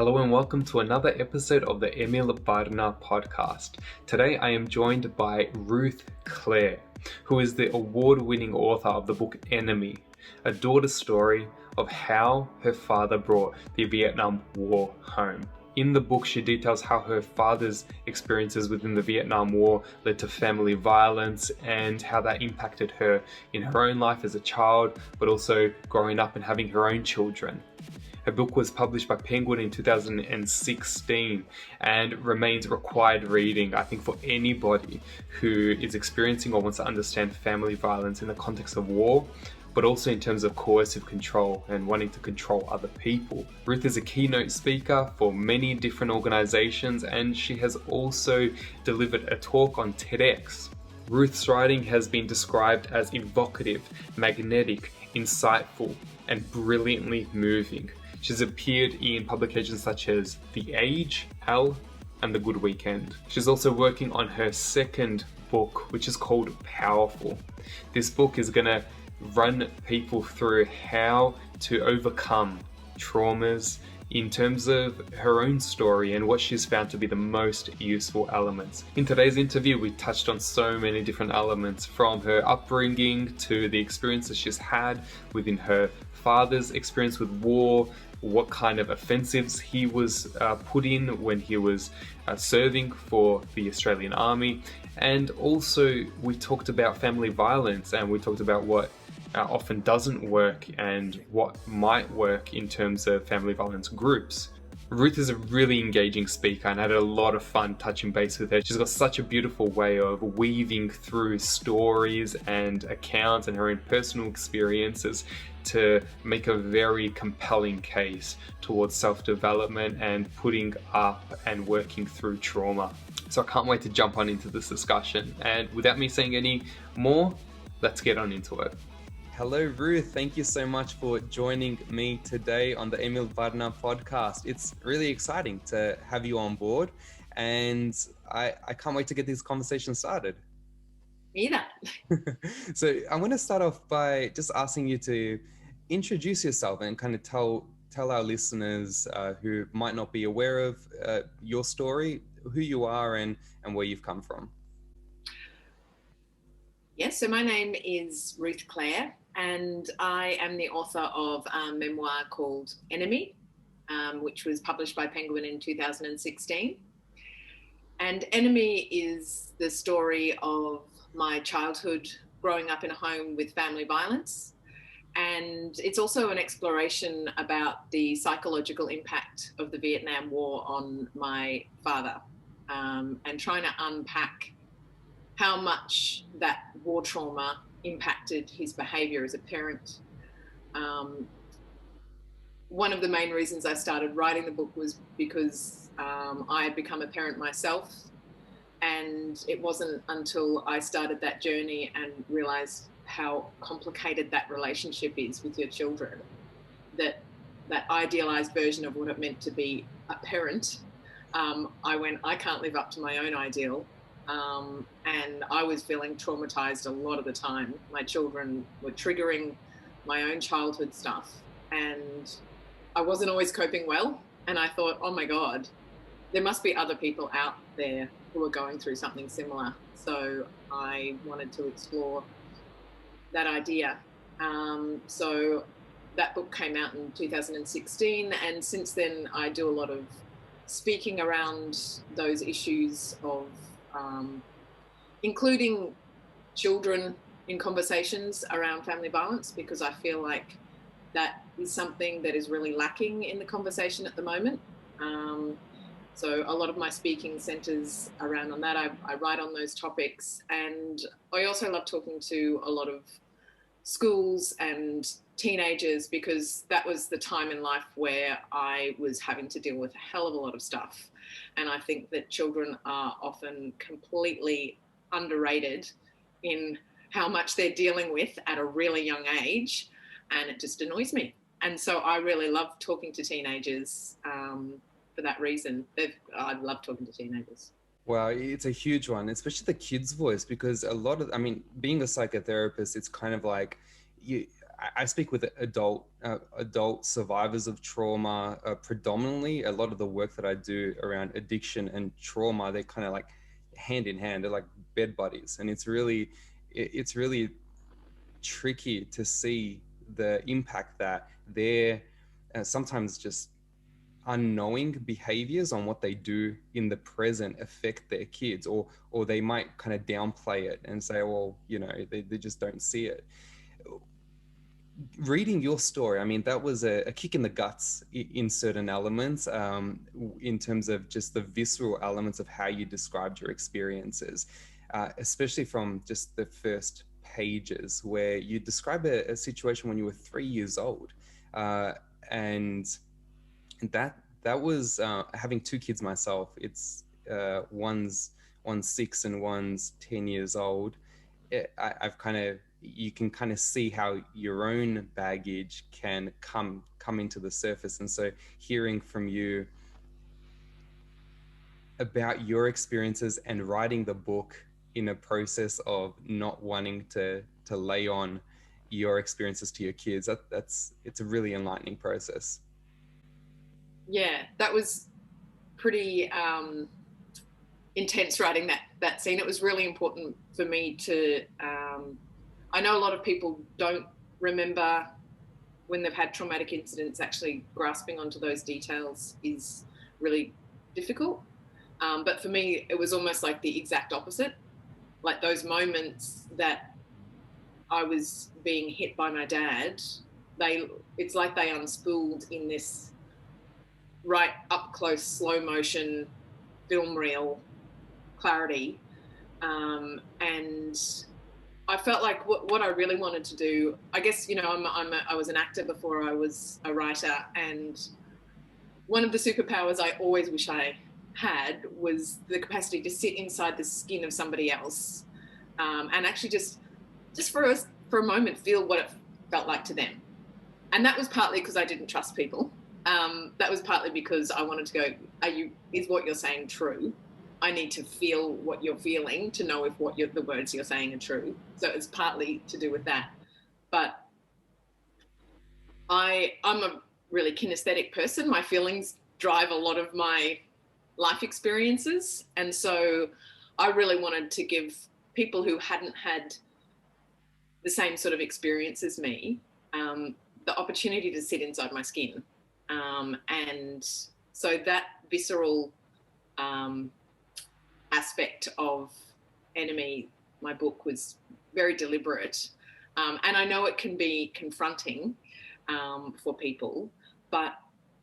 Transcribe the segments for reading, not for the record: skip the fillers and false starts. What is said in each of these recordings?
Hello and welcome to another episode of the Emil Varna podcast. Today I am joined by Ruth Clare, who is the award-winning author of the book Enemy, a daughter's story of how her father brought the Vietnam War home. In the book, she details how her father's experiences within the Vietnam War led to family violence and how that impacted her in her own life as a child, but also growing up and having her own children. Her book was published by Penguin in 2016 and remains required reading, I think, for anybody who is experiencing or wants to understand family violence in the context of war, but also in terms of coercive control and wanting to control other people. Ruth is a keynote speaker for many different organizations, and she has also delivered a talk on TEDx. Ruth's writing has been described as evocative, magnetic, insightful, and brilliantly moving. She's appeared in publications such as The Age, Elle, and The Good Weekend. She's also working on her second book, which is called Powerful. This book is going to run people through how to overcome traumas in terms of her own story and what she's found to be the most useful elements. In today's interview, we touched on so many different elements, from her upbringing to the experiences she's had within her father's experience with war, what kind of offensives he was put in when he was serving for the Australian Army. And also we talked about family violence, and we talked about what often doesn't work and what might work in terms of family violence groups. Ruth is a really engaging speaker, and I had a lot of fun touching base with her. She's got such a beautiful way of weaving through stories and accounts and her own personal experiences to make a very compelling case towards self-development and putting up and working through trauma. So I can't wait to jump on into this discussion. And without me saying any more, let's get on into it. Hello, Ruth. Thank you so much for joining me today on the Emil Varna podcast. It's really exciting to have you on board, and I can't wait to get this conversation started. Either. So I want to start off by just asking you to introduce yourself and kind of tell our listeners who might not be aware of your story, who you are and where you've come from. Yes, so my name is Ruth Clare, and I am the author of a memoir called Enemy, which was published by Penguin in 2016. And Enemy is the story of my childhood growing up in a home with family violence. And it's also an exploration about the psychological impact of the Vietnam War on my father, and trying to unpack how much that war trauma impacted his behaviour as a parent. One of the main reasons I started writing the book was because I had become a parent myself, and it wasn't until I started that journey and realised how complicated that relationship is with your children, that idealised version of what it meant to be a parent, I can't live up to my own ideal. And I was feeling traumatized a lot of the time. My children were triggering my own childhood stuff, and I wasn't always coping well. And I thought, oh my God, there must be other people out there who are going through something similar. So I wanted to explore that idea. So that book came out in 2016, and since then I do a lot of speaking around those issues of including children in conversations around family violence, because I feel like that is something that is really lacking in the conversation at the moment. So a lot of my speaking centres around on that. I write on those topics, and I also love talking to a lot of schools and teenagers, because that was the time in life where I was having to deal with a hell of a lot of stuff. And I think that children are often completely underrated in how much they're dealing with at a really young age, and it just annoys me. And so I really love talking to teenagers for that reason. I love talking to teenagers. Wow, it's a huge one, especially the kids' voice, because being a psychotherapist, it's kind of like I speak with adult survivors of trauma predominantly. A lot of the work that I do around addiction and trauma, they're kind of like hand in hand. They're like bed buddies, and it's really tricky to see the impact that their sometimes just unknowing behaviors on what they do in the present affect their kids, or they might kind of downplay it and say, well, you know, they just don't see it. Reading your story, I mean, that was a kick in the guts in certain elements, in terms of just the visceral elements of how you described your experiences, especially from just the first pages where you describe a situation when you were 3 years old. And that was having two kids myself. It's one's 6 and one's 10 years old. I've kind of, you can kind of see how your own baggage can come into the surface. And so hearing from you about your experiences and writing the book in a process of not wanting to lay on your experiences to your kids, it's a really enlightening process. Yeah, that was pretty intense writing that scene. It was really important for me to, I know a lot of people don't remember when they've had traumatic incidents. Actually grasping onto those details is really difficult. But for me, it was almost like the exact opposite. Like those moments that I was being hit by my dad, it's like they unspooled in this right up close, slow motion, film reel clarity. And I felt like what I really wanted to do, I guess, you know, I was an actor before I was a writer, and one of the superpowers I always wish I had was the capacity to sit inside the skin of somebody else, and actually just for a moment feel what it felt like to them. And that was partly because I didn't trust people. That was partly because I wanted to go, is what you're saying true? I need to feel what you're feeling to know if the words you're saying are true. So it's partly to do with that. But I'm a really kinesthetic person. My feelings drive a lot of my life experiences. And so I really wanted to give people who hadn't had the same sort of experience as me the opportunity to sit inside my skin. And so that visceral aspect of Enemy, my book, was very deliberate. And I know it can be confronting for people, but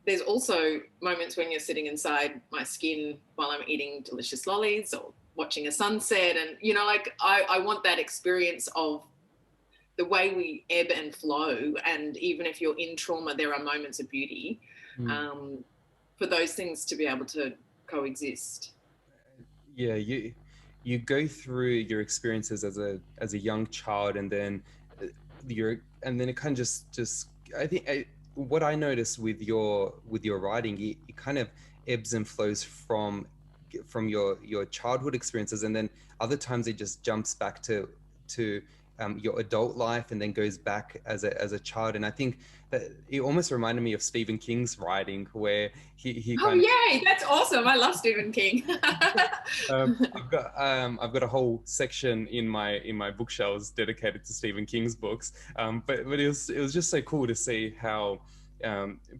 there's also moments when you're sitting inside my skin while I'm eating delicious lollies or watching a sunset. And, you know, like I want that experience of the way we ebb and flow. And even if you're in trauma, there are moments of beauty, for those things to be able to coexist. Yeah, you go through your experiences as a young child, and then it kind of just I think what I noticed with your writing, it kind of ebbs and flows from your childhood experiences, and then other times it just jumps back to your adult life and then goes back as a child. And I think that it almost reminded me of Stephen King's writing, where he yay, that's awesome. I love Stephen King. I've got a whole section in my bookshelves dedicated to Stephen King's books, but it was just so cool to see how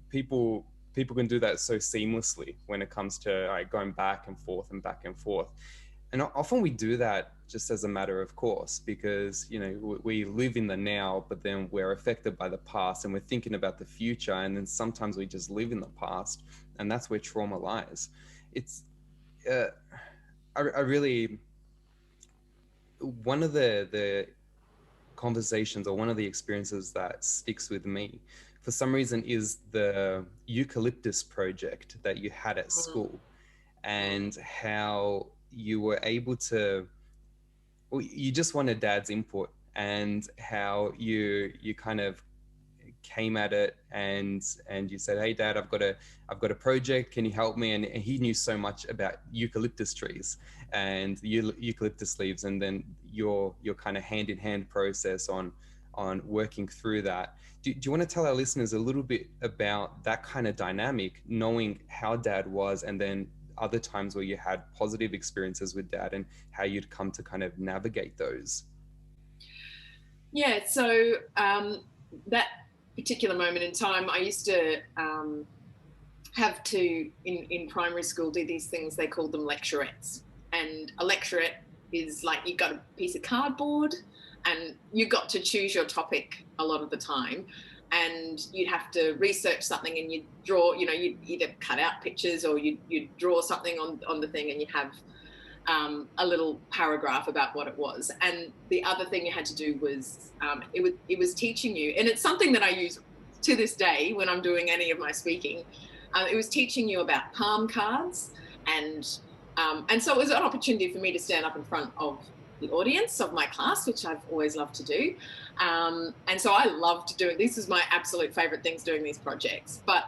people can do that so seamlessly when it comes to going back and forth and back and forth. And often we do that just as a matter of course, because, you know, we live in the now, but then we're affected by the past and we're thinking about the future. And then sometimes we just live in the past, and that's where trauma lies. It's, I really, one of the conversations or one of the experiences that sticks with me for some reason is the eucalyptus project that you had at school, and how you were able to, well, you just wanted Dad's input, and how you kind of came at it and you said, hey Dad, I've got a project, can you help me? And he knew so much about eucalyptus trees and eucalyptus leaves, and then your kind of hand-in-hand process on on working through that. Do you want to tell our listeners a little bit about that kind of dynamic, knowing how Dad was, and then other times where you had positive experiences with Dad and how you'd come to kind of navigate those? Yeah, so that particular moment in time, I used to have to, in primary school, do these things, they called them lecturettes. And a lecturette is like, you got a piece of cardboard and you got to choose your topic a lot of the time. And you'd have to research something and you'd draw, you'd either cut out pictures or you'd draw something on the thing, and you'd have a little paragraph about what it was. And the other thing you had to do was, it was teaching you, and it's something that I use to this day when I'm doing any of my speaking. It was teaching you about palm cards, and so it was an opportunity for me to stand up in front of the audience of my class, which I've always loved to do. And so I loved doing, this is my absolute favorite things, doing these projects. But,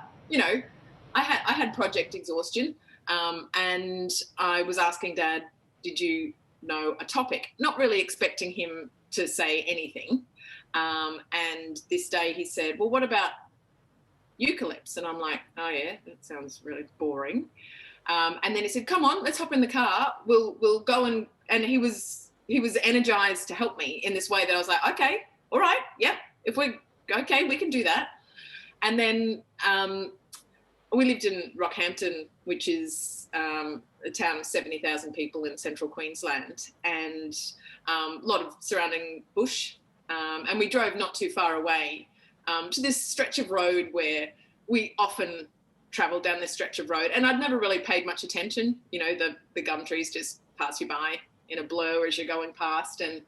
I had project exhaustion, and I was asking Dad, did you know a topic? Not really expecting him to say anything. And this day he said, well, what about eucalypts? And I'm like, oh yeah, that sounds really boring. And then he said, come on, let's hop in the car. We'll go and he was energized to help me in this way that I was like, okay, all right, yeah, we can do that. And then we lived in Rockhampton, which is a town of 70,000 people in central Queensland, and a lot of surrounding bush. And we drove not too far away to this stretch of road where we often travelled down this stretch of road, and I'd never really paid much attention. The gum trees just pass you by in a blur as you're going past, and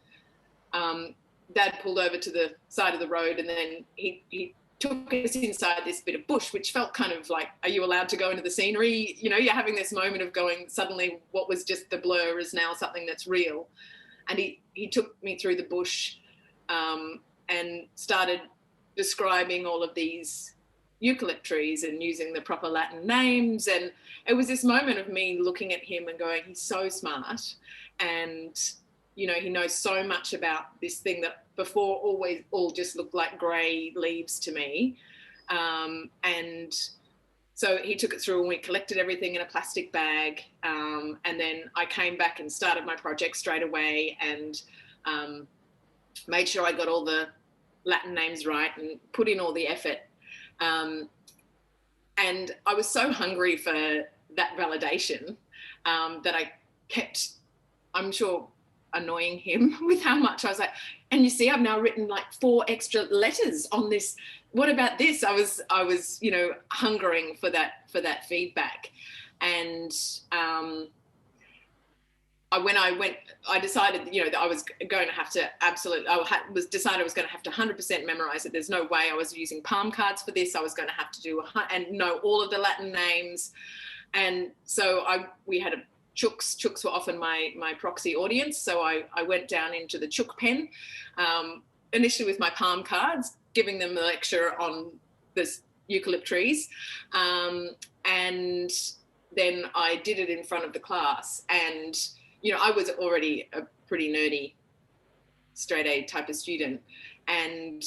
Dad pulled over to the side of the road, and then he took us inside this bit of bush, which felt kind of like, are you allowed to go into the scenery? You're having this moment of going, suddenly what was just the blur is now something that's real. And he took me through the bush and started describing all of these eucalypt trees and using the proper Latin names. And it was this moment of me looking at him and going, he's so smart. And, he knows so much about this thing that before always all just looked like grey leaves to me. And so he took it through and we collected everything in a plastic bag. And then I came back and started my project straight away, and made sure I got all the Latin names right and put in all the effort. And I was so hungry for that validation that I kept, I'm sure, annoying him with how much I was like, and you see, I've now written like 4 extra letters on this. What about this? I was, hungering for that feedback. And I decided, that I was going to have to decided I was going to have to 100% memorize it. There's no way I was using palm cards for this. I was going to have to do and know all of the Latin names. And so we had chooks. Chooks were often my proxy audience. So I went down into the chook pen, initially with my palm cards, giving them a lecture on this eucalypt trees. And then I did it in front of the class. And, I was already a pretty nerdy straight A type of student. And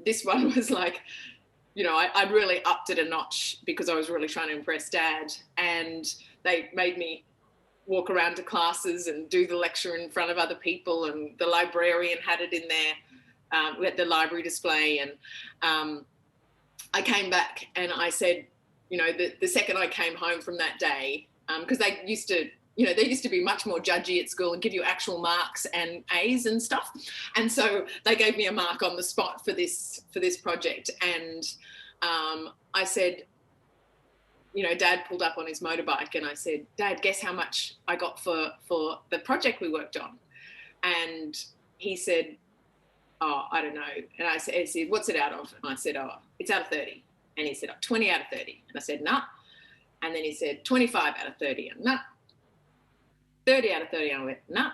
this one was like, I'd really upped it a notch because I was really trying to impress Dad. And they made me walk around to classes and do the lecture in front of other people. And the librarian had it in there. We had the library display. And I came back and I said, the second I came home from that day, because they used to be much more judgy at school and give you actual marks and A's and stuff. And so they gave me a mark on the spot for this project. And I said, Dad pulled up on his motorbike, and I said, Dad, guess how much I got for the project we worked on? And he said, oh, I don't know. And I said, what's it out of? And I said, oh, it's out of 30. And he said, oh, 20 out of 30. And I said, nah. And then he said, 25 out of 30. And nah. 30 out of 30. And I went, nah.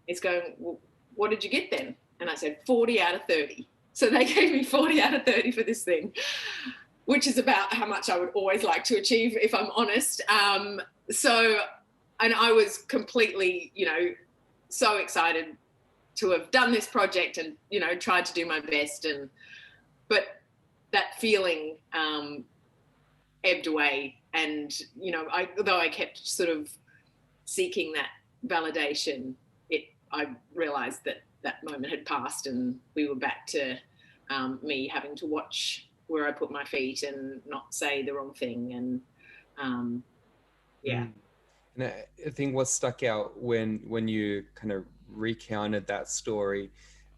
He's going, well, what did you get then? And I said, 40 out of 30. So they gave me 40 out of 30 for this thing, which is about how much I would always like to achieve, if I'm honest. And I was completely, so excited to have done this project and, you know, tried to do my best. But that feeling ebbed away. And, you know, although I kept sort of seeking that validation, I realised that moment had passed, and we were back to me having to watch where I put my feet and not say the wrong thing. And yeah. And I think what stuck out when you kind of recounted that story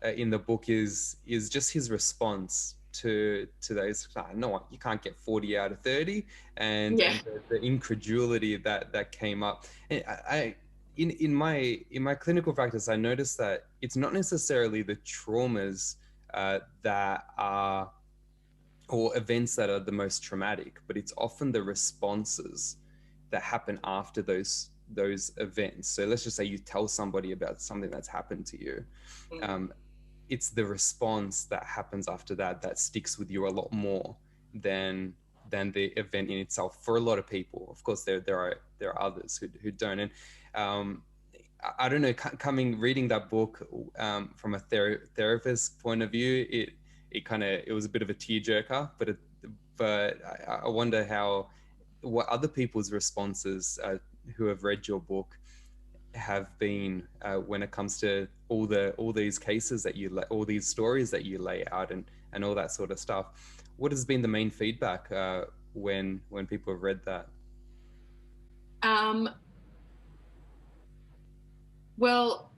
in the book is just his response to those. No, you can't get 40 out of 30, and the incredulity that came up. And in my clinical practice, I noticed that it's not necessarily the traumas that are, or events that are the most traumatic, but it's often the responses that happen after those events. So let's just say you tell somebody about something that's happened to you. It's the response that happens after that sticks with you a lot more than the event in itself, for a lot of people. Of course, there are others who don't. And I don't know, reading that book from a therapist point of view, it was a bit of a tearjerker, but I wonder what other people's responses who have read your book have been when it comes to all these cases that all these stories that you lay out and all that sort of stuff. What has been the main feedback when people have read that? Well,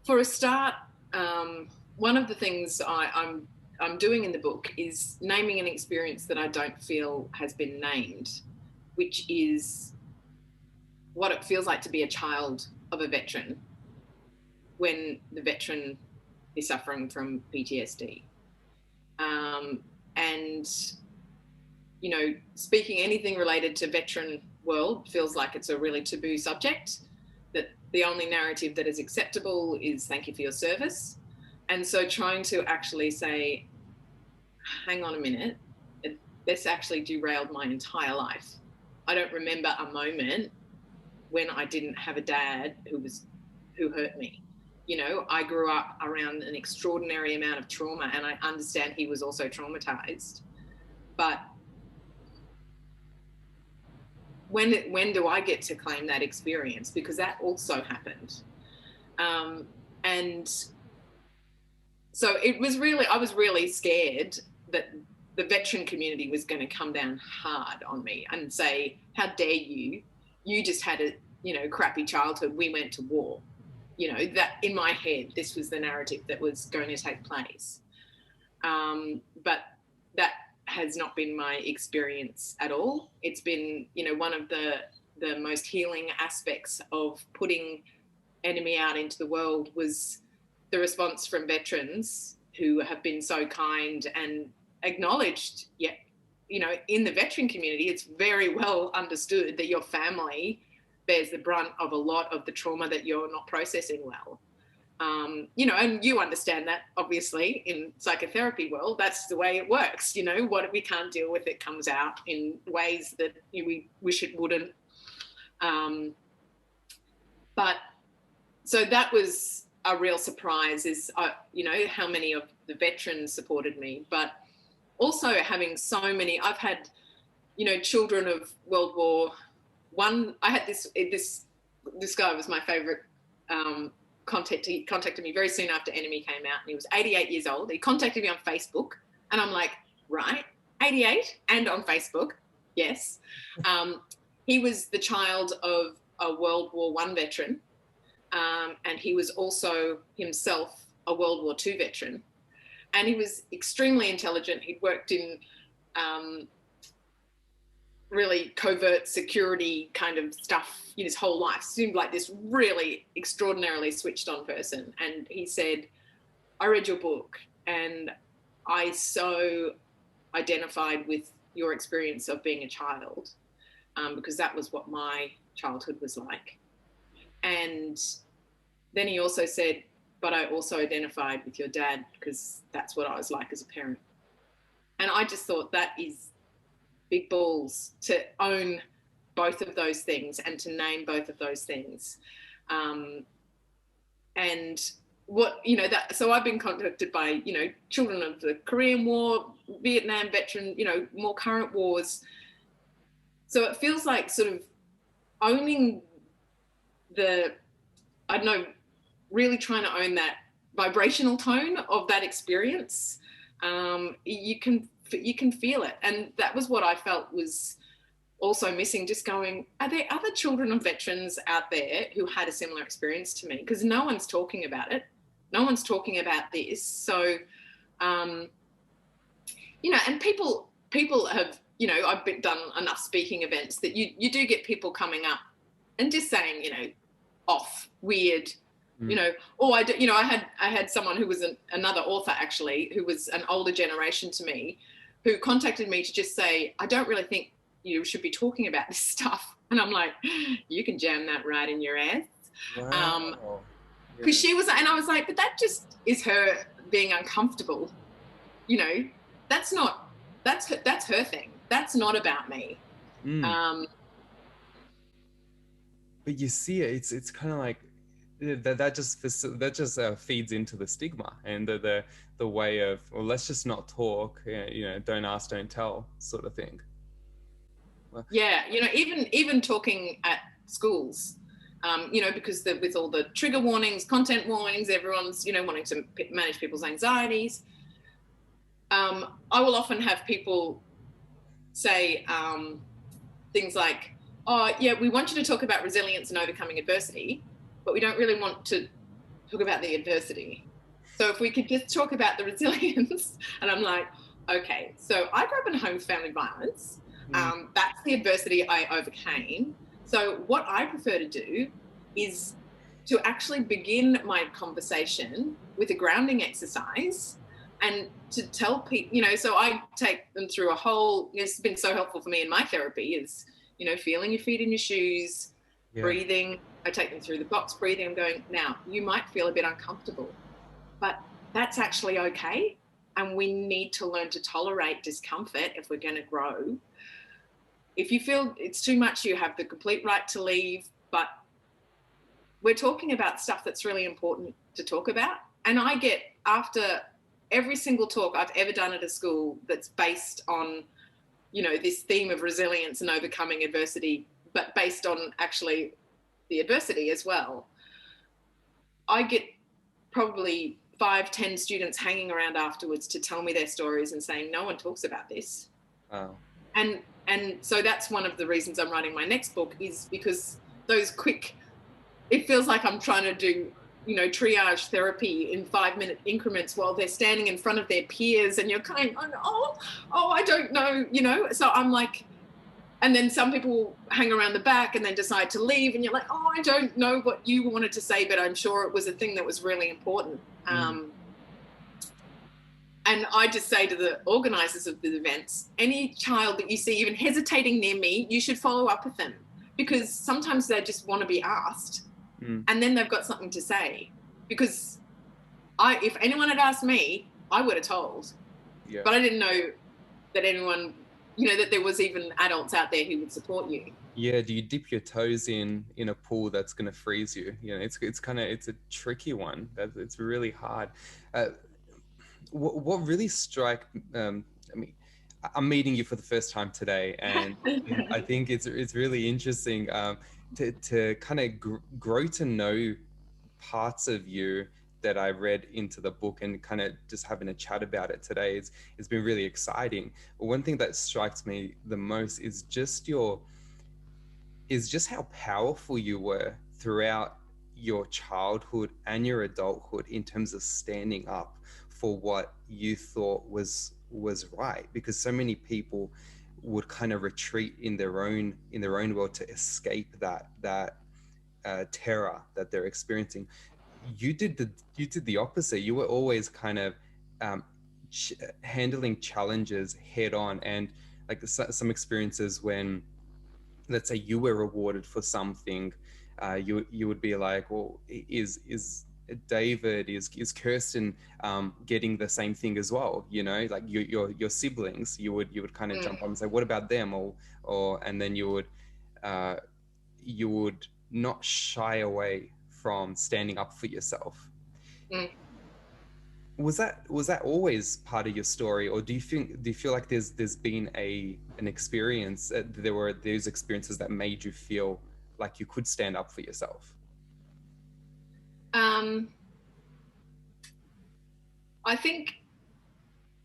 for a start, one of the things I'm doing in the book is naming an experience that I don't feel has been named, which is what it feels like to be a child of a veteran when the veteran is suffering from PTSD. And, you know, speaking anything related to veteran world feels like it's a really taboo subject, that the only narrative that is acceptable is thank you for your service. And so trying to actually say, hang on a minute, this actually derailed my entire life. I don't remember a moment when I didn't have a dad who hurt me. You know, I grew up around an extraordinary amount of trauma, and I understand he was also traumatized. But when do I get to claim that experience? Because that also happened. And so I was really scared that the veteran community was going to come down hard on me and say, how dare you? You just had a, you know, crappy childhood. We went to war. You know, that in my head, this was the narrative that was going to take place. But that has not been my experience at all. It's been, you know, one of the most healing aspects of putting Enemy out into the world was the response from veterans who have been so kind and acknowledged. Yet, you know, in the veteran community, it's very well understood that your family bears the brunt of a lot of the trauma that you're not processing well. You know, and you understand that, obviously, in psychotherapy world, that's the way it works. You know, what we can't deal with, it comes out in ways that we wish it wouldn't. But so that was a real surprise, is, you know, how many of the veterans supported me, but also having so many, I've had, you know, children of World War I. I had this guy was my favorite contact. He contacted me very soon after Enemy came out, and he was 88 years old. He contacted me on Facebook, and I'm like, right, 88 and on Facebook, yes. He was the child of a World War I veteran, and he was also himself a World War II veteran, and he was extremely intelligent. He'd worked in really covert security kind of stuff in his whole life. Seemed like this really extraordinarily switched on person. And he said, I read your book and I so identified with your experience of being a child, because that was what my childhood was like. And then he also said, but I also identified with your dad because that's what I was like as a parent. And I just thought that is big balls to own both of those things and to name both of those things. And what, you know, that, so I've been contacted by, you know, children of the Korean War, Vietnam veteran, you know, more current wars. So it feels like sort of owning the, I don't know, really trying to own that vibrational tone of that experience. You can feel it. And that was what I felt was also missing, just going, are there other children of veterans out there who had a similar experience to me? Because no one's talking about it. No one's talking about this. So, you know, and people have, you know, I've done enough speaking events that you do get people coming up and just saying, you know, off, weird, you know, or you know, I had someone who was another author actually, who was an older generation to me, who contacted me to just say, I don't really think you should be talking about this stuff. And I'm like, you can jam that right in your ass. Wow. Because she was, and I was like, but that just is her being uncomfortable. You know, that's her thing. That's not about me. But you see, it's kind of like that just feeds into the stigma and the way of, well, let's just not talk, you know, don't ask, don't tell sort of thing. Well, yeah, you know, even talking at schools, you know, because with all the trigger warnings, content warnings, everyone's, you know, wanting to manage people's anxieties. I will often have people say things like, oh, yeah, we want you to talk about resilience and overcoming adversity, but we don't really want to talk about the adversity. So if we could just talk about the resilience, and I'm like, okay, so I grew up in a home with family violence. That's the adversity I overcame. So what I prefer to do is to actually begin my conversation with a grounding exercise and to tell people, you know, so I take them through a whole, it's been so helpful for me in my therapy is, you know, feeling your feet in your shoes, breathing. I take them through the box breathing. I'm going, now, you might feel a bit uncomfortable, but that's actually okay. And we need to learn to tolerate discomfort if we're going to grow. If you feel it's too much, you have the complete right to leave, but we're talking about stuff that's really important to talk about. And I get, after every single talk I've ever done at a school that's based on, you know, this theme of resilience and overcoming adversity, but based on actually the adversity as well, I get probably 5-10 students hanging around afterwards to tell me their stories and saying, no one talks about this. Wow. And so that's one of the reasons I'm writing my next book, is because those quick, it feels like I'm trying to do, you know, triage therapy in 5-minute increments while they're standing in front of their peers and you're kind of, oh, I don't know, you know. So I'm like, and then some people hang around the back and then decide to leave and you're like, oh, I don't know what you wanted to say, but I'm sure it was a thing that was really important. And I just say to the organisers of the events, any child that you see even hesitating near me, you should follow up with them, because sometimes they just want to be asked and then they've got something to say. Because if anyone had asked me, I would have told. Yeah. But I didn't know that anyone, you know, that there was even adults out there who would support you. Yeah, do you dip your toes in a pool that's going to freeze you? You know, it's a tricky one. It's really hard. What really I mean, I'm meeting you for the first time today, and I think it's really interesting to kind of grow to know parts of you that I read into the book, and kind of just having a chat about it today. It's been really exciting. But one thing that strikes me the most is just how powerful you were throughout your childhood and your adulthood in terms of standing up for what you thought was right, because so many people would kind of retreat in their own world to escape that terror that they're experiencing. You did the opposite. You were always kind of handling challenges head on, and like some experiences when, let's say, you were rewarded for something, you would be like, well, is David, is Kirsten getting the same thing as well? You know, like your siblings, you would kind of jump on and say, what about them? Or and then you would not shy away from standing up for yourself. Mm. Was that always part of your story, or do you feel like there's been an experience, there were those experiences that made you feel like you could stand up for yourself? I think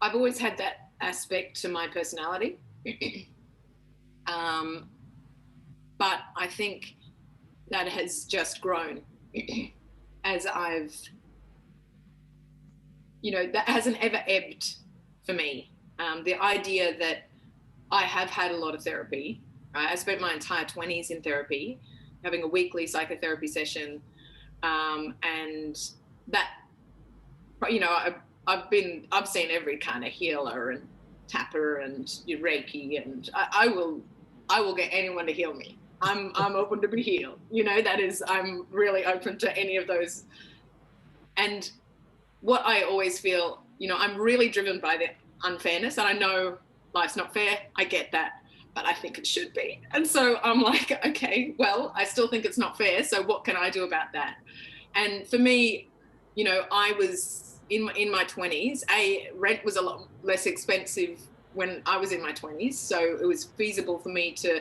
I've always had that aspect to my personality. But I think that has just grown as I've, that hasn't ever ebbed for me. The idea that I have had a lot of therapy. Right? I spent my entire 20s in therapy, having a weekly psychotherapy session. And that, I've seen every kind of healer and tapper and Reiki, and I will get anyone to heal me. I'm open to be healed. I'm really open to any of those. And what I always feel, I'm really driven by the unfairness, and I know life's not fair. I get that, but I think it should be. And so I'm like, okay, well, I still think it's not fair. So what can I do about that? And for me, I was in my 20s. Rent was a lot less expensive when I was in my 20s. So it was feasible for me to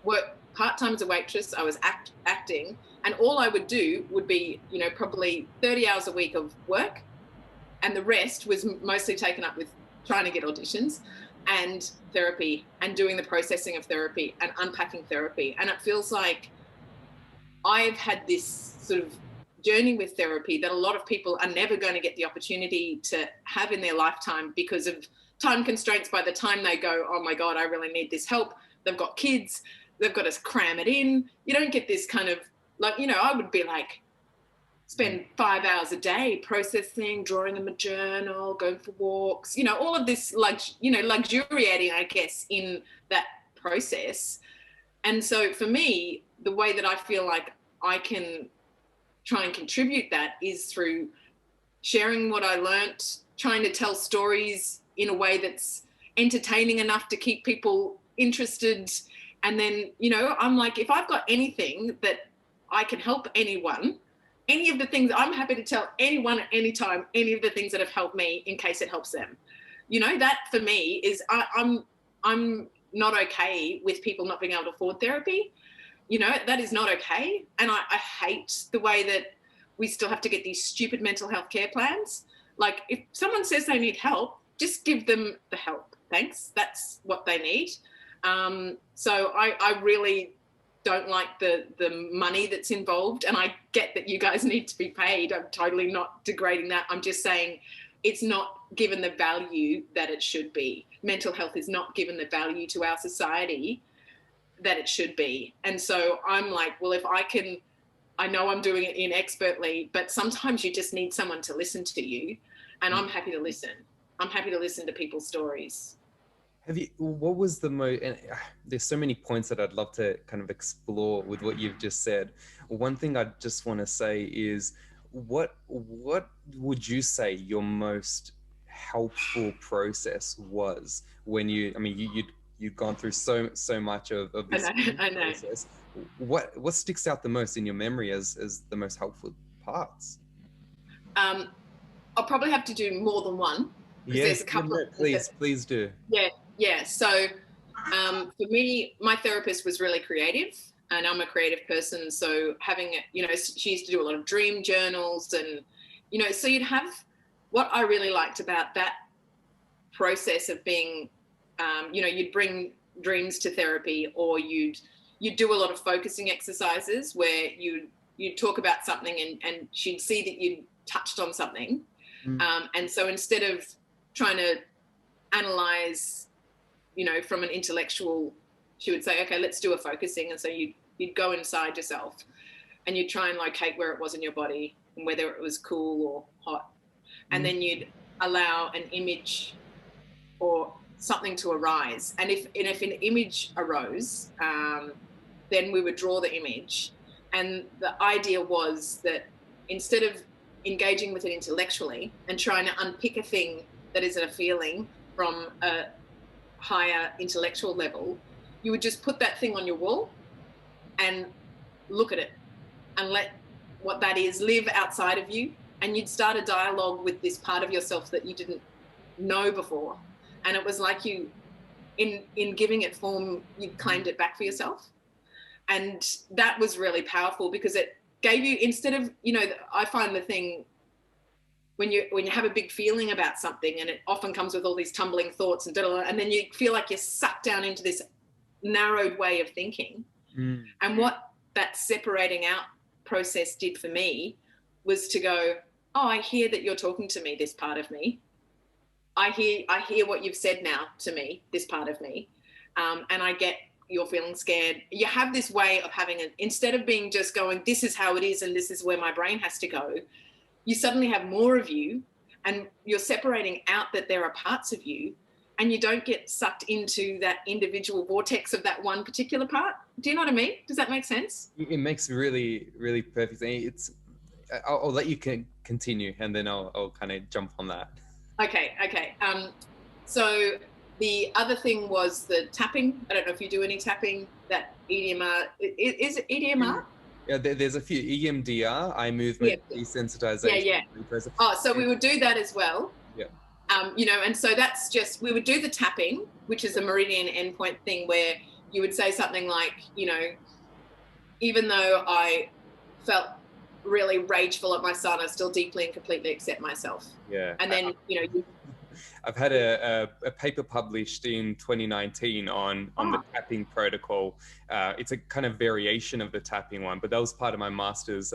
work part-time as a waitress. I was acting, and all I would do would be, probably 30 hours a week of work. And the rest was mostly taken up with trying to get auditions and therapy and doing the processing of therapy and unpacking therapy. And it feels like I've had this sort of journey with therapy that a lot of people are never going to get the opportunity to have in their lifetime because of time constraints. By the time they go, oh my God, I really need this help, they've got kids, they've got to cram it in. You don't get this kind of, I would be like, spend 5 hours a day processing, drawing in a journal, going for walks, all of this, luxuriating, I guess, in that process. And so for me, the way that I feel like I can try and contribute that is through sharing what I learnt, trying to tell stories in a way that's entertaining enough to keep people interested. And then, I'm like, if I've got anything that I can help anyone, any of the things, I'm happy to tell anyone at any time, any of the things that have helped me in case it helps them. That for me is, I'm not okay with people not being able to afford therapy. That is not okay. And I hate the way that we still have to get these stupid mental health care plans. Like, if someone says they need help, just give them the help. Thanks. That's what they need. So I really don't like the money that's involved. And I get that you guys need to be paid. I'm totally not degrading that. I'm just saying it's not given the value that it should be. Mental health is not given the value to our society that it should be. And so I'm like, well, if I know I'm doing it inexpertly, but sometimes you just need someone to listen to you. And I'm happy to listen. I'm happy to listen to people's stories. What was the most, and there's so many points that I'd love to kind of explore with what you've just said. One thing I just want to say is, what would you say your most helpful process was when you'd gone through so much of this process. What sticks out the most in your memory as the most helpful parts? I'll probably have to do more than one. Yes, there's a couple please do. Yeah. So for me, my therapist was really creative, and I'm a creative person. So having, she used to do a lot of dream journals, and, so you'd have, what I really liked about that process of being, you'd bring dreams to therapy, or you'd do a lot of focusing exercises where you'd talk about something and she'd see that you'd touched on something. And so instead of trying to analyze, from an intellectual, she would say, okay, let's do a focusing. And so you'd go inside yourself and you'd try and locate where it was in your body and whether it was cool or hot. And then you'd allow an image or something to arise. And if an image arose, then we would draw the image. And the idea was that instead of engaging with it intellectually and trying to unpick a thing that isn't a feeling from a higher intellectual level, you would just put that thing on your wall and look at it and let what that is live outside of you. and you'd start a dialogue with this part of yourself that you didn't know before. And it was like you, in giving it form, you claimed it back for yourself. And that was really powerful because it gave you, instead of, you know, I find the thing when you have a big feeling about something, and it often comes with all these tumbling thoughts and then you feel like you're sucked down into this narrowed way of thinking. And what that separating out process did for me was to go, oh, I hear that you're talking to me, this part of me. I hear what you've said now to me, this part of me. And I get you're feeling scared. You have this way of having it, instead of being just going, this is how it is and this is where my brain has to go, you suddenly have more of you, and you're separating out that there are parts of you, and you don't get sucked into that individual vortex of that one particular part. Do you know what I mean? Does that make sense? It makes really, really perfect sense. I'll let you continue, and then I'll kind of jump on that. Okay. So the other thing was the tapping. I don't know if you do any tapping. That EDMR, is it EDMR? Yeah, there's a few. EMDR, eye movement desensitization. Yeah. Oh, so we would do that as well. Yeah. You know, and so that's just, we would do the tapping, which is a meridian endpoint thing where you would say something like, you know, even though I felt really rageful at my son, I still deeply and completely accept myself. Yeah. And then, you know, I've had a paper published in 2019 on the tapping protocol. It's a kind of variation of the tapping one, but that was part of my master's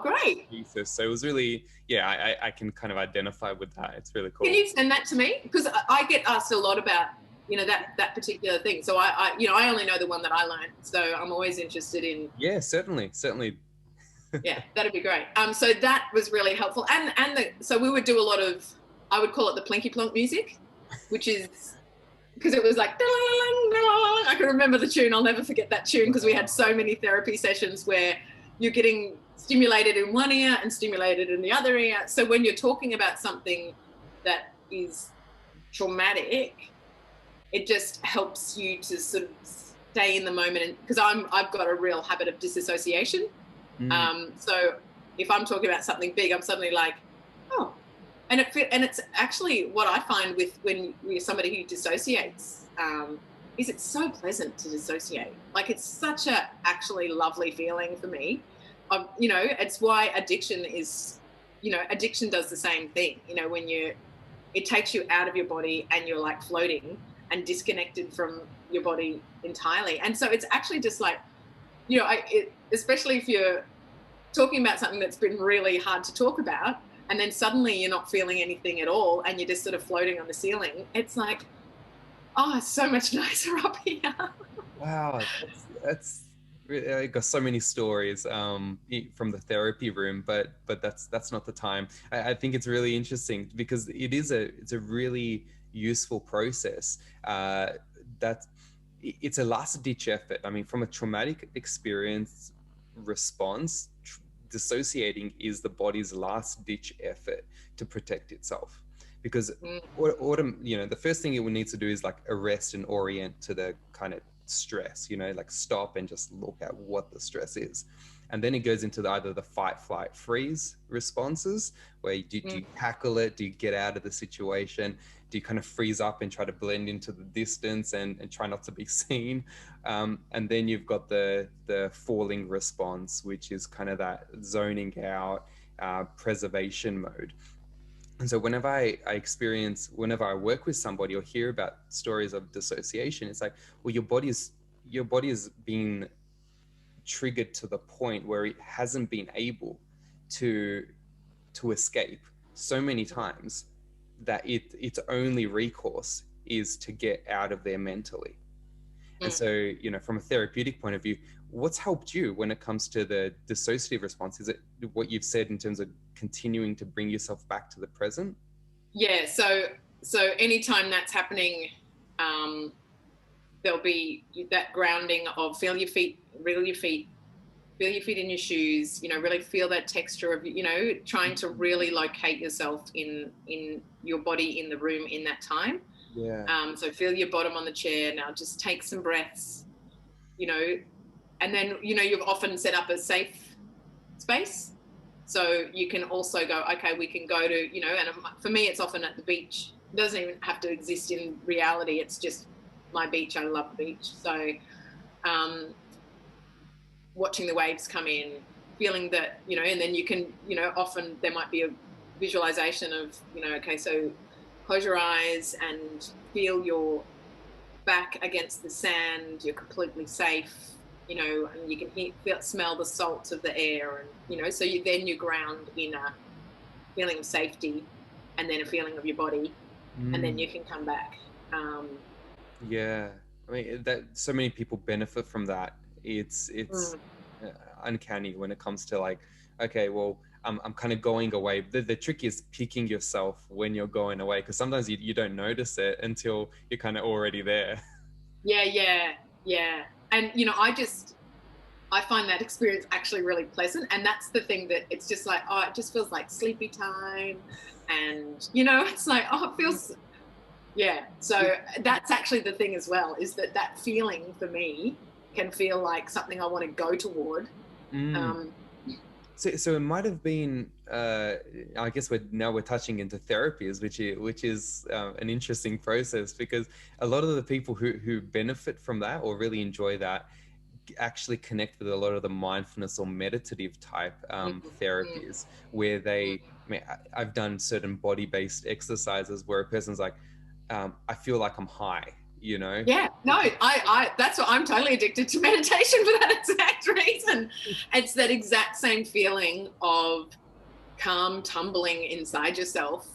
great thesis. So it was really, I can kind of identify with that. It's really cool. Can you send that to me? Because I get asked a lot about, you know, that particular thing. So I only know the one that I learned. So I'm always interested in. Yeah, certainly. Yeah, that'd be great. So that was really helpful. So we would do a lot of, I would call it the plinky plonk music, which is because it was like, I can remember the tune. I'll never forget that tune because we had so many therapy sessions where you're getting stimulated in one ear and stimulated in the other ear. So when you're talking about something that is traumatic, it just helps you to sort of stay in the moment. Because I've got a real habit of disassociation. So if I'm talking about something big, I'm suddenly like, oh. And it's actually what I find with when you're somebody who dissociates, is it's so pleasant to dissociate. Like it's such a actually lovely feeling for me. You know, it's why addiction is, you know, addiction does the same thing. You know, when it takes you out of your body and you're like floating and disconnected from your body entirely. And so it's actually just like, you know, especially if you're talking about something that's been really hard to talk about, and then suddenly you're not feeling anything at all and you're just sort of floating on the ceiling. It's like, oh, it's so much nicer up here. Wow, that's I got so many stories from the therapy room, but that's not the time. I think it's really interesting because it's a really useful process. It's a last ditch effort. I mean, from a traumatic experience response, dissociating is the body's last ditch effort to protect itself, because the first thing it would need to do is like arrest and orient to the kind of stress, you know, like stop and just look at what the stress is. And then it goes into either the fight, flight, freeze responses, where do you tackle it? Do you get out of the situation? Do you kind of freeze up and try to blend into the distance and try not to be seen? And then you've got the falling response, which is kind of that zoning out, preservation mode. And so whenever I work with somebody or hear about stories of dissociation, it's like, well, your body is being triggered to the point where it hasn't been able to escape so many times that its only recourse is to get out of there mentally. And so, you know, from a therapeutic point of view, what's helped you when it comes to the dissociative response? Is it what you've said in terms of continuing to bring yourself back to the present? Yeah. So anytime that's happening, there'll be that grounding of feel your feet in your shoes, you know, really feel that texture of, you know, trying to really locate yourself in your body in the room in that time. Yeah. So feel your bottom on the chair. Now just take some breaths, you know, and then, you know, you've often set up a safe space. So you can also go, okay, we can go to, you know, and for me, it's often at the beach. It doesn't even have to exist in reality. It's just my beach. I love the beach. So watching the waves come in, feeling that, you know, and then you can, you know, often there might be a visualization of, you know, okay, so close your eyes and feel your back against the sand. You're completely safe, you know, and you can smell the salt of the air, and, you know, so you ground in a feeling of safety, and then a feeling of your body, and then you can come back. Yeah, I mean that so many people benefit from that. It's uncanny when it comes to like, okay, well, I'm kind of going away. The trick is picking yourself when you're going away, because sometimes you don't notice it until you're kind of already there. Yeah. And, you know, I find that experience actually really pleasant. And that's the thing, that it's just like, oh, it just feels like sleepy time. And, you know, it's like, oh, it feels, yeah. So that's actually the thing as well, is that feeling for me can feel like something I want to go toward. So it might have been, I guess we're touching into therapies, which is an interesting process, because a lot of the people who benefit from that or really enjoy that actually connect with a lot of the mindfulness or meditative type therapies, where I mean, I've done certain body-based exercises where a person's like, I feel like I'm high, you know? Yeah, no, I that's what I'm totally addicted to meditation for that exact reason. It's that exact same feeling of calm tumbling inside yourself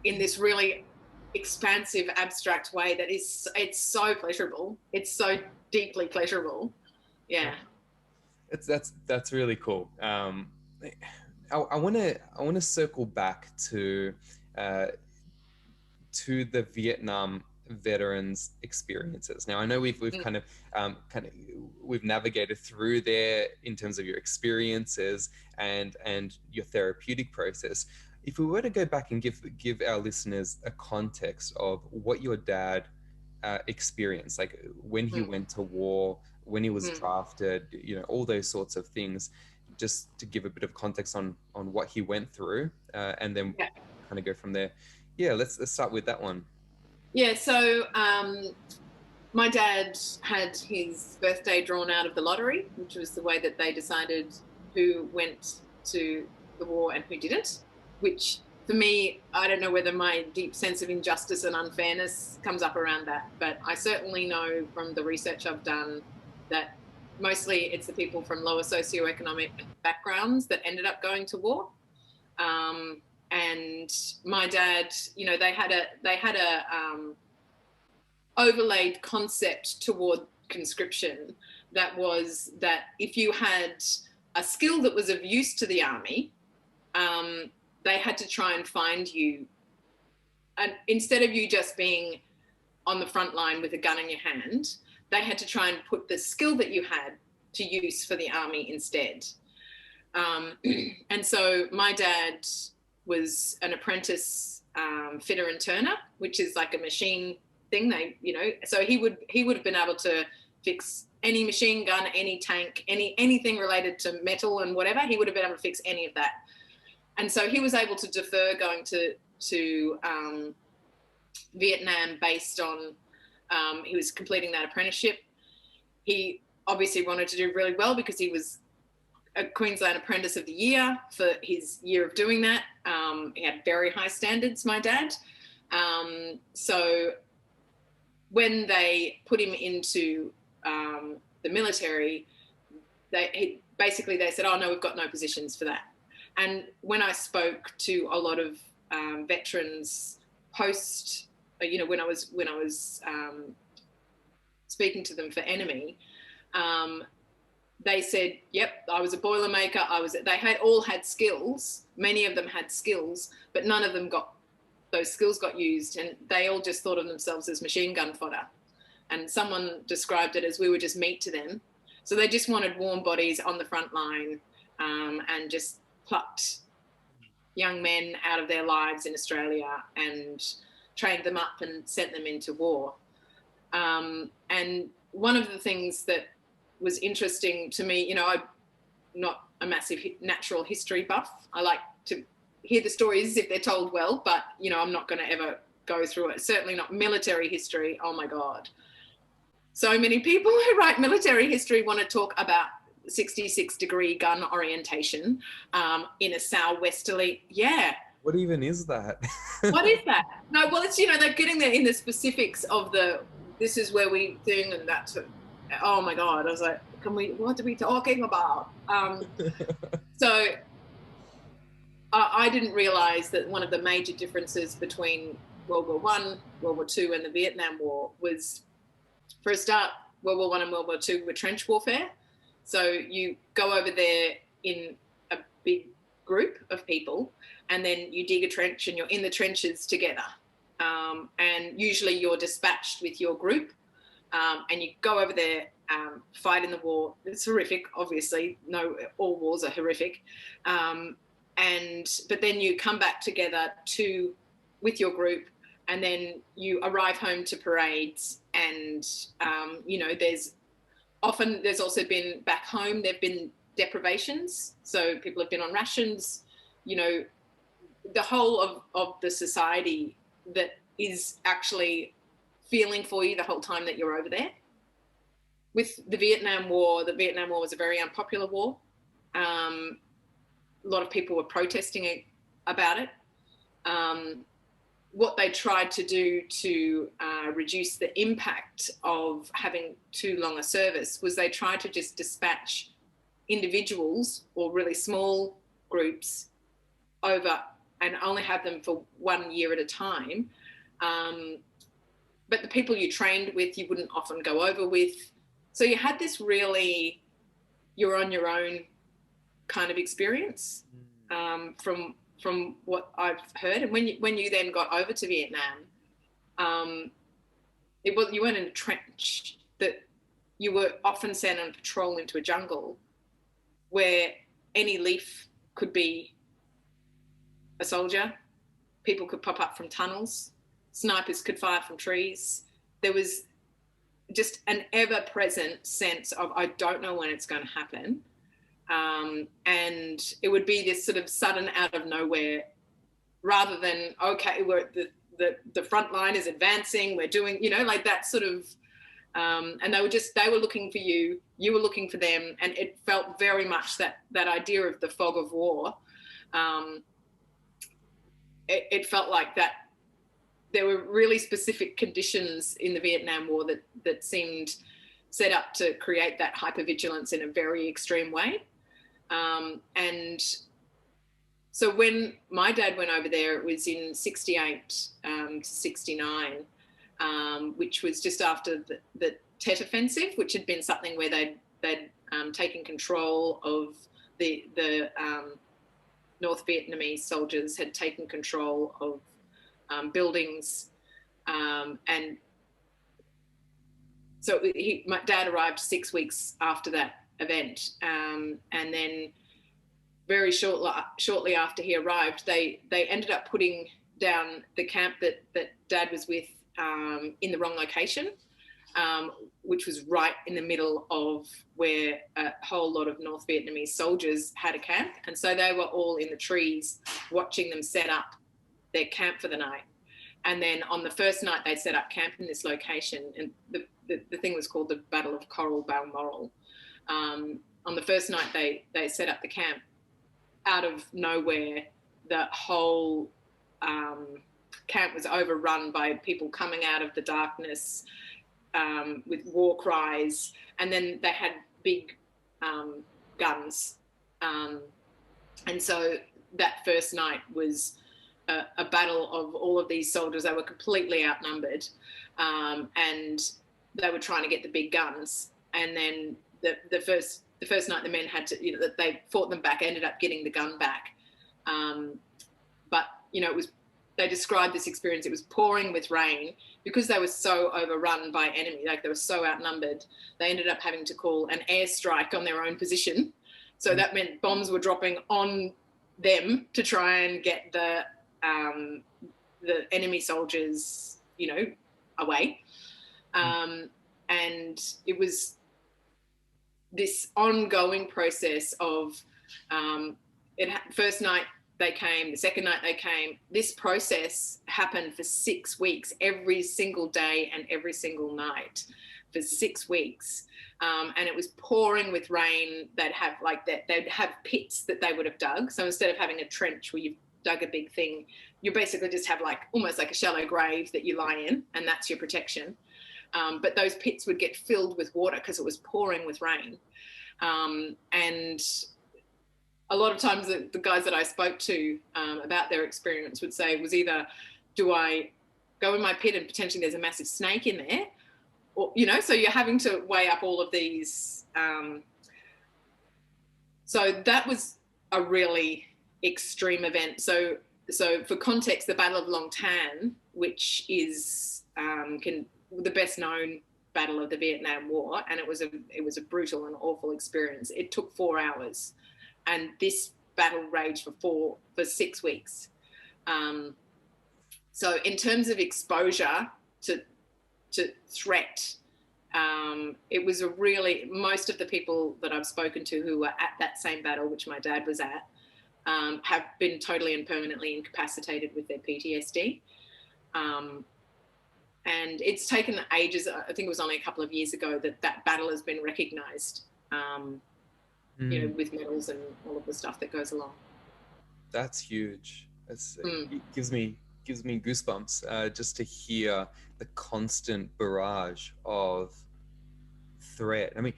in this really expansive, abstract way that is, it's so pleasurable. It's so deeply pleasurable. Yeah. That's really cool. I want to circle back uh, to the Vietnam veterans' experiences. Now, I know we've kind of we've navigated through there in terms of your experiences and your therapeutic process. If we were to go back and give our listeners a context of what your dad experienced, like when he went to war, when he was drafted, you know, all those sorts of things, just to give a bit of context on what he went through, and then kind of go from there. Yeah, let's start with that one. Yeah, so my dad had his birthday drawn out of the lottery, which was the way that they decided who went to the war and who didn't, which for me, I don't know whether my deep sense of injustice and unfairness comes up around that, but I certainly know from the research I've done that mostly it's the people from lower socioeconomic backgrounds that ended up going to war. And my dad, you know, they had a overlaid concept toward conscription that was that if you had a skill that was of use to the army, they had to try and find you, and instead of you just being on the front line with a gun in your hand, they had to try and put the skill that you had to use for the army instead. And so my dad was an apprentice fitter and turner, which is like a machine thing. They, you know, so he would have been able to fix any machine gun, any tank, anything related to metal and whatever. He would have been able to fix any of that. And so he was able to defer going to Vietnam based on he was completing that apprenticeship. He obviously wanted to do really well because he was a Queensland Apprentice of the Year for his year of doing that. He had very high standards, my dad. So when they put him into the military, they said, oh no, we've got no positions for that. And when I spoke to a lot of veterans post, you know, when I was speaking to them for Enemy, they said, yep, I was a Boilermaker. They all had skills. Many of them had skills, but none of them those skills got used. And they all just thought of themselves as machine gun fodder. And someone described it as we were just meat to them. So they just wanted warm bodies on the front line, and just plucked young men out of their lives in Australia and trained them up and sent them into war. And one of the things that was interesting to me, you know, not a massive natural history buff. I like to hear the stories if they're told well, but, you know, I'm not going to ever go through it. Certainly not military history. Oh my God. So many people who write military history want to talk about 66-degree gun orientation in a southwesterly. Yeah. What even is that? What is that? No, well, it's, you know, they're getting there in the specifics of this is where we think, and that's, oh my God. I was like, what are we talking about? So I didn't realize that one of the major differences between World War I, World War II, and the Vietnam War was, for a start, World War I and World War II were trench warfare. So you go over there in a big group of people, and then you dig a trench and you're in the trenches together. And usually you're dispatched with your group, and you go over there, fight in the war. It's horrific, obviously. No, all wars are horrific. But then you come back together with your group, and then you arrive home to parades. And, you know, there's also been back home, there've been deprivations. So people have been on rations, you know, the whole of the society that is actually feeling for you the whole time that you're over there. With the Vietnam War was a very unpopular war. A lot of people were protesting about it. What they tried to do to reduce the impact of having too long a service was they tried to just dispatch individuals or really small groups over and only have them for 1 year at a time. But the people you trained with, you wouldn't often go over with. So you had this really, you're on your own kind of experience from what I've heard. And when you then got over to Vietnam, you weren't in a trench, that you were often sent on patrol into a jungle where any leaf could be a soldier. People could pop up from tunnels. Snipers could fire from trees. There was just an ever-present sense of, I don't know when it's going to happen. And it would be this sort of sudden out of nowhere, rather than, okay, we're the front line is advancing, we're doing, you know, like that sort of, and they were looking for you, you were looking for them. And it felt very much that idea of the fog of war. It felt like that there were really specific conditions in the Vietnam War that seemed set up to create that hypervigilance in a very extreme way. And so when my dad went over there, it was in 68 to 69, which was just after the Tet Offensive, which had been something where they'd taken control of the North Vietnamese soldiers had taken control of buildings, and so my dad arrived 6 weeks after that event, and then very shortly after he arrived, they ended up putting down the camp that Dad was with in the wrong location, which was right in the middle of where a whole lot of North Vietnamese soldiers had a camp. And so they were all in the trees watching them set up their camp for the night. And then on the first night, they set up camp in this location, and the thing was called the Battle of Coral Balmoral. On the first night, they set up the camp. Out of nowhere, the whole camp was overrun by people coming out of the darkness with war cries, and then they had big guns. And so that first night was a battle of all of these soldiers. They were completely outnumbered, and they were trying to get the big guns. And then the first night, the men had to, you know, they fought them back, ended up getting the gun back. But, you know, they described this experience. It was pouring with rain because they were so overrun by enemy, like they were so outnumbered. They ended up having to call an airstrike on their own position. So that meant bombs were dropping on them to try and get the enemy soldiers, you know, away. And it was this ongoing process of first night they came, the second night they came. This process happened for 6 weeks, every single day and every single night for 6 weeks. And it was pouring with rain. They'd have pits that they would have dug. So instead of having a trench where you've dug a big thing, you basically just have almost like a shallow grave that you lie in, and that's your protection. But those pits would get filled with water because it was pouring with rain. And a lot of times the guys that I spoke to about their experience would say it was either, do I go in my pit and potentially there's a massive snake in there? Or, so you're having to weigh up all of these. So that was a really extreme event. So for context, the Battle of Long Tan, which is the best known battle of the Vietnam War, and it was a brutal and awful experience. It took 4 hours, and this battle raged for 6 weeks. So in terms of exposure to threat, it was most of the people that I've spoken to who were at that same battle, which my dad was at, have been totally and permanently incapacitated with their PTSD. And it's taken ages. I think it was only a couple of years ago that battle has been recognised, with medals and all of the stuff that goes along. That's huge. It gives me goosebumps just to hear the constant barrage of threat. I mean,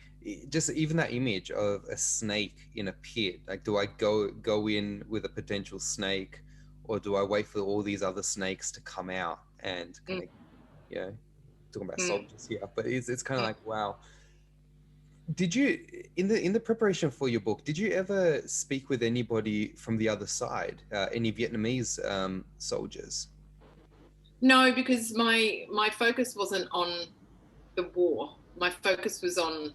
just even that image of a snake in a pit. Like, do I go in with a potential snake, or do I wait for all these other snakes to come out and kind of, talking about soldiers here, but it's kind of like, wow. Did you, in the preparation for your book, did you ever speak with anybody from the other side, any Vietnamese soldiers? No, because my focus wasn't on the war. My focus was on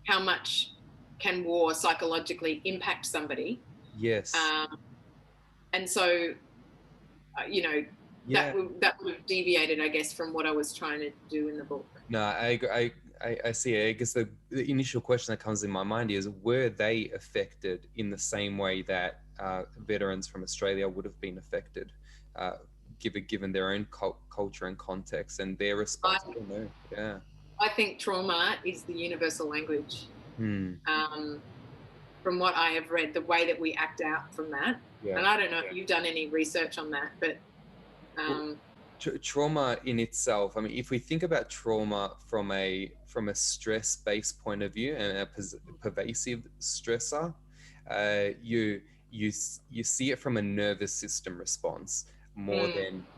how much can war psychologically impact somebody. Yes. And so, that would have deviated, I guess, from what I was trying to do in the book. No, I see. I guess the initial question that comes in my mind is, were they affected in the same way that veterans from Australia would have been affected, given their own culture and context and their response? I think trauma is the universal language. From what I have read, the way that we act out from that. Yeah. And I don't know if you've done any research on that, but trauma in itself, I mean, if we think about trauma from a stress-based point of view and a pervasive stressor, you see it from a nervous system response more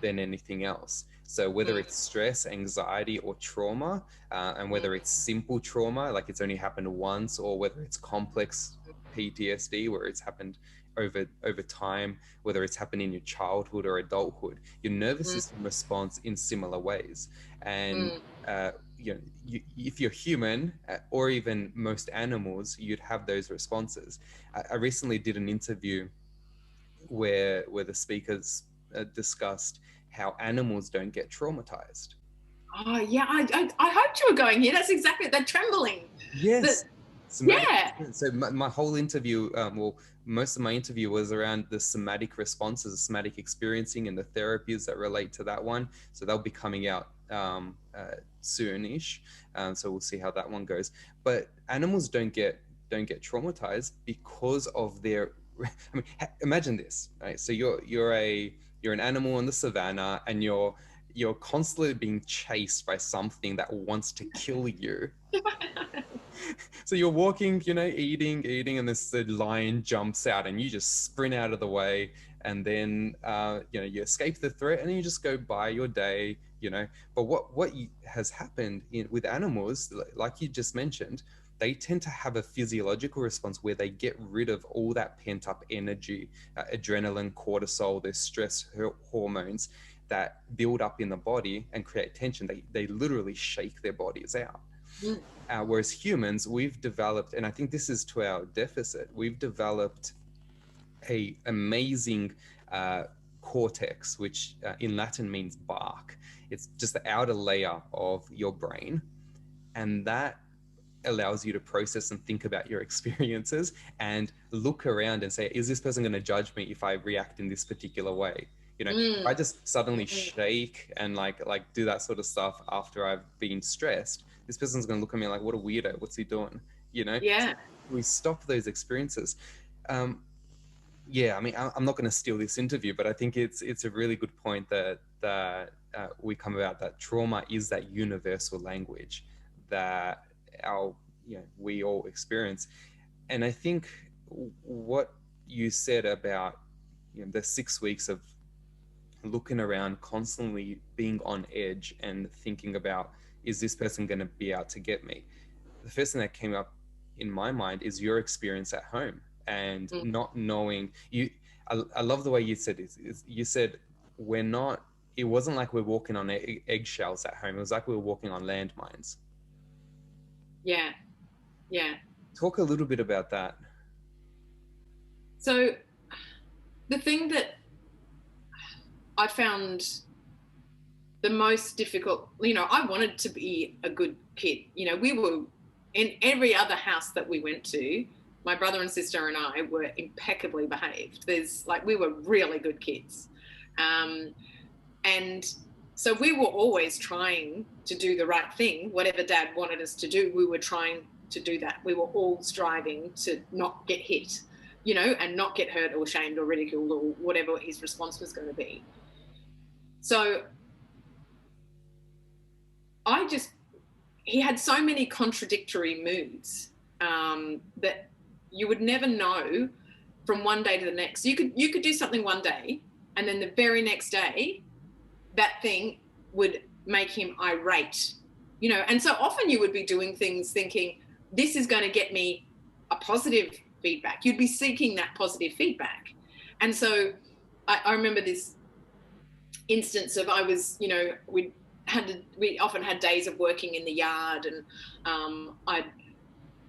than anything else. So whether it's stress, anxiety, or trauma, and whether it's simple trauma, like it's only happened once, or whether it's complex PTSD, where it's happened over time, whether it's happened in your childhood or adulthood, your nervous system responds in similar ways. And if you're human, or even most animals, you'd have those responses. I recently did an interview where the speakers discussed how animals don't get traumatized. Oh yeah, I hoped you were going here. That's exactly, they're trembling. Yes. So my whole interview, most of my interview was around the somatic responses, the somatic experiencing, and the therapies that relate to that one. So they'll be coming out soonish. So we'll see how that one goes. But animals don't get traumatized because of their. I mean, imagine this, right? So you're an animal in the savannah, and you're constantly being chased by something that wants to kill you. So you're walking, eating, and the lion jumps out, and you just sprint out of the way, and then you escape the threat, and then you just go by your day, But what has happened with animals, like you just mentioned, they tend to have a physiological response where they get rid of all that pent-up energy, adrenaline, cortisol, their stress hormones that build up in the body and create tension. They literally shake their bodies out. Whereas humans, we've developed, and I think this is to our deficit, we've developed a amazing cortex, which in Latin means bark. It's just the outer layer of your brain, and that allows you to process and think about your experiences and look around and say, is this person going to judge me if I react in this particular way? You know, if I just suddenly shake and like do that sort of stuff after I've been stressed, this person's going to look at me like, what a weirdo, what's he doing? You know? Yeah. So we stop those experiences. Yeah, I mean, I'm not going to steal this interview, but I think it's a really good point that we come about, that trauma is that universal language that we all experience. And I think what you said about the 6 weeks of looking around, constantly being on edge and thinking about, is this person going to be out to get me? The first thing that came up in my mind is your experience at home and not knowing you. I love the way you said it. You said it wasn't like we're walking on eggshells at home. It was like we were walking on landmines. Yeah. Yeah. Talk a little bit about that. So the thing that I found the most difficult, I wanted to be a good kid. We were in every other house that we went to, my brother and sister and I were impeccably behaved. We were really good kids. And so we were always trying to do the right thing. Whatever Dad wanted us to do, we were trying to do that. We were all striving to not get hit, and not get hurt or shamed or ridiculed or whatever his response was going to be. So he had so many contradictory moods that you would never know from one day to the next. You could do something one day, and then the very next day, that thing would make him irate, and so often you would be doing things thinking, this is going to get me a positive feedback. You'd be seeking that positive feedback. And so I remember this instance of we often had days of working in the yard, and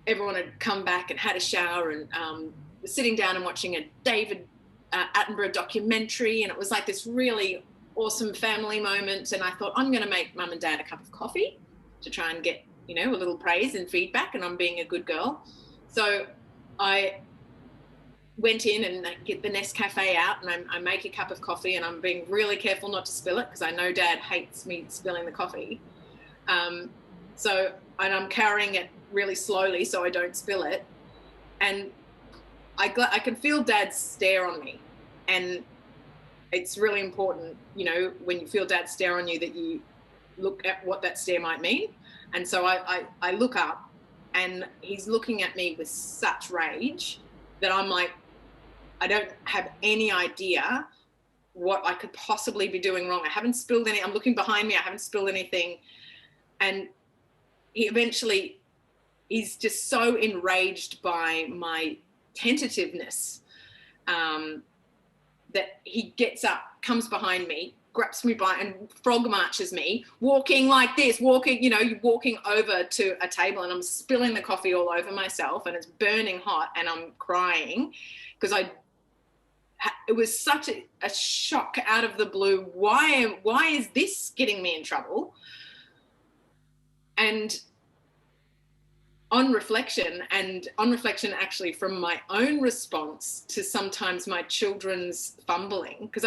everyone had come back and had a shower and sitting down and watching a David Attenborough documentary, and it was like this really awesome family moment. And I thought, I'm going to make Mum and Dad a cup of coffee to try and get a little praise and feedback, and I'm being a good girl. So I went in and I get the Nescafe out, and I make a cup of coffee, and I'm being really careful not to spill it because I know Dad hates me spilling the coffee. And I'm carrying it really slowly so I don't spill it. And I can feel Dad's stare on me. And it's really important, when you feel Dad's stare on you, that you look at what that stare might mean. And so I look up, and he's looking at me with such rage that I'm like, I don't have any idea what I could possibly be doing wrong. I haven't spilled any. I'm looking behind me. I haven't spilled anything. And he's just so enraged by my tentativeness that he gets up, comes behind me, grabs me by and frog marches me, walking like this, walking over to a table, and I'm spilling the coffee all over myself, and it's burning hot, and I'm crying because it was such a shock out of the blue. Why is this getting me in trouble? And on reflection actually from my own response to sometimes my children's fumbling, because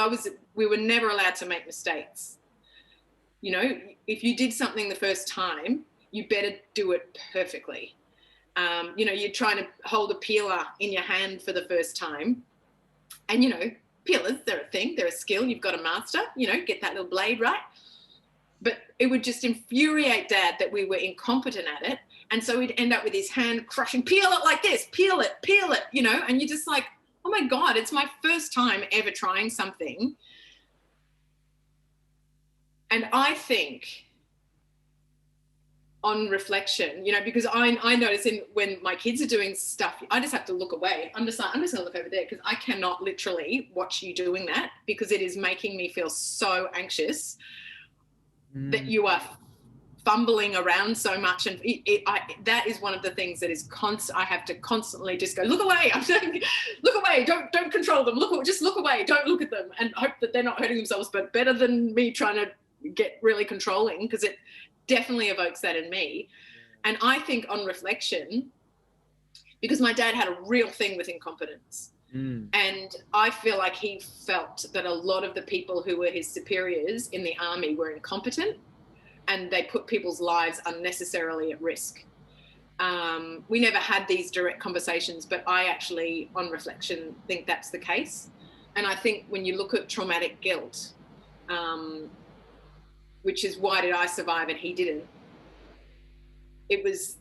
we were never allowed to make mistakes. If you did something the first time, you better do it perfectly. You're trying to hold a peeler in your hand for the first time, and peelers, they're a thing, they're a skill you've got to master, get that little blade right. But it would just infuriate Dad that we were incompetent at it. And so he'd end up with his hand crushing, peel it like this, peel it, and you're just like, oh my God, it's my first time ever trying something. And I think on reflection, because I notice when my kids are doing stuff, I just have to look away. I'm just going to look over there because I cannot literally watch you doing that, because it is making me feel so anxious that you are fumbling around so much. And that is one of the things that is I have to constantly just go, look away. I'm saying, look away. Don't control them. Just look away. Don't look at them, and hope that they're not hurting themselves. But better than me trying to get really controlling, because it definitely evokes that in me. And I think on reflection, because my dad had a real thing with incompetence. And I feel like he felt that a lot of the people who were his superiors in the army were incompetent, and they put people's lives unnecessarily at risk. We never had these direct conversations, but I actually, on reflection, think that's the case. And I think when you look at traumatic guilt, which is why did I survive and he didn't, it was,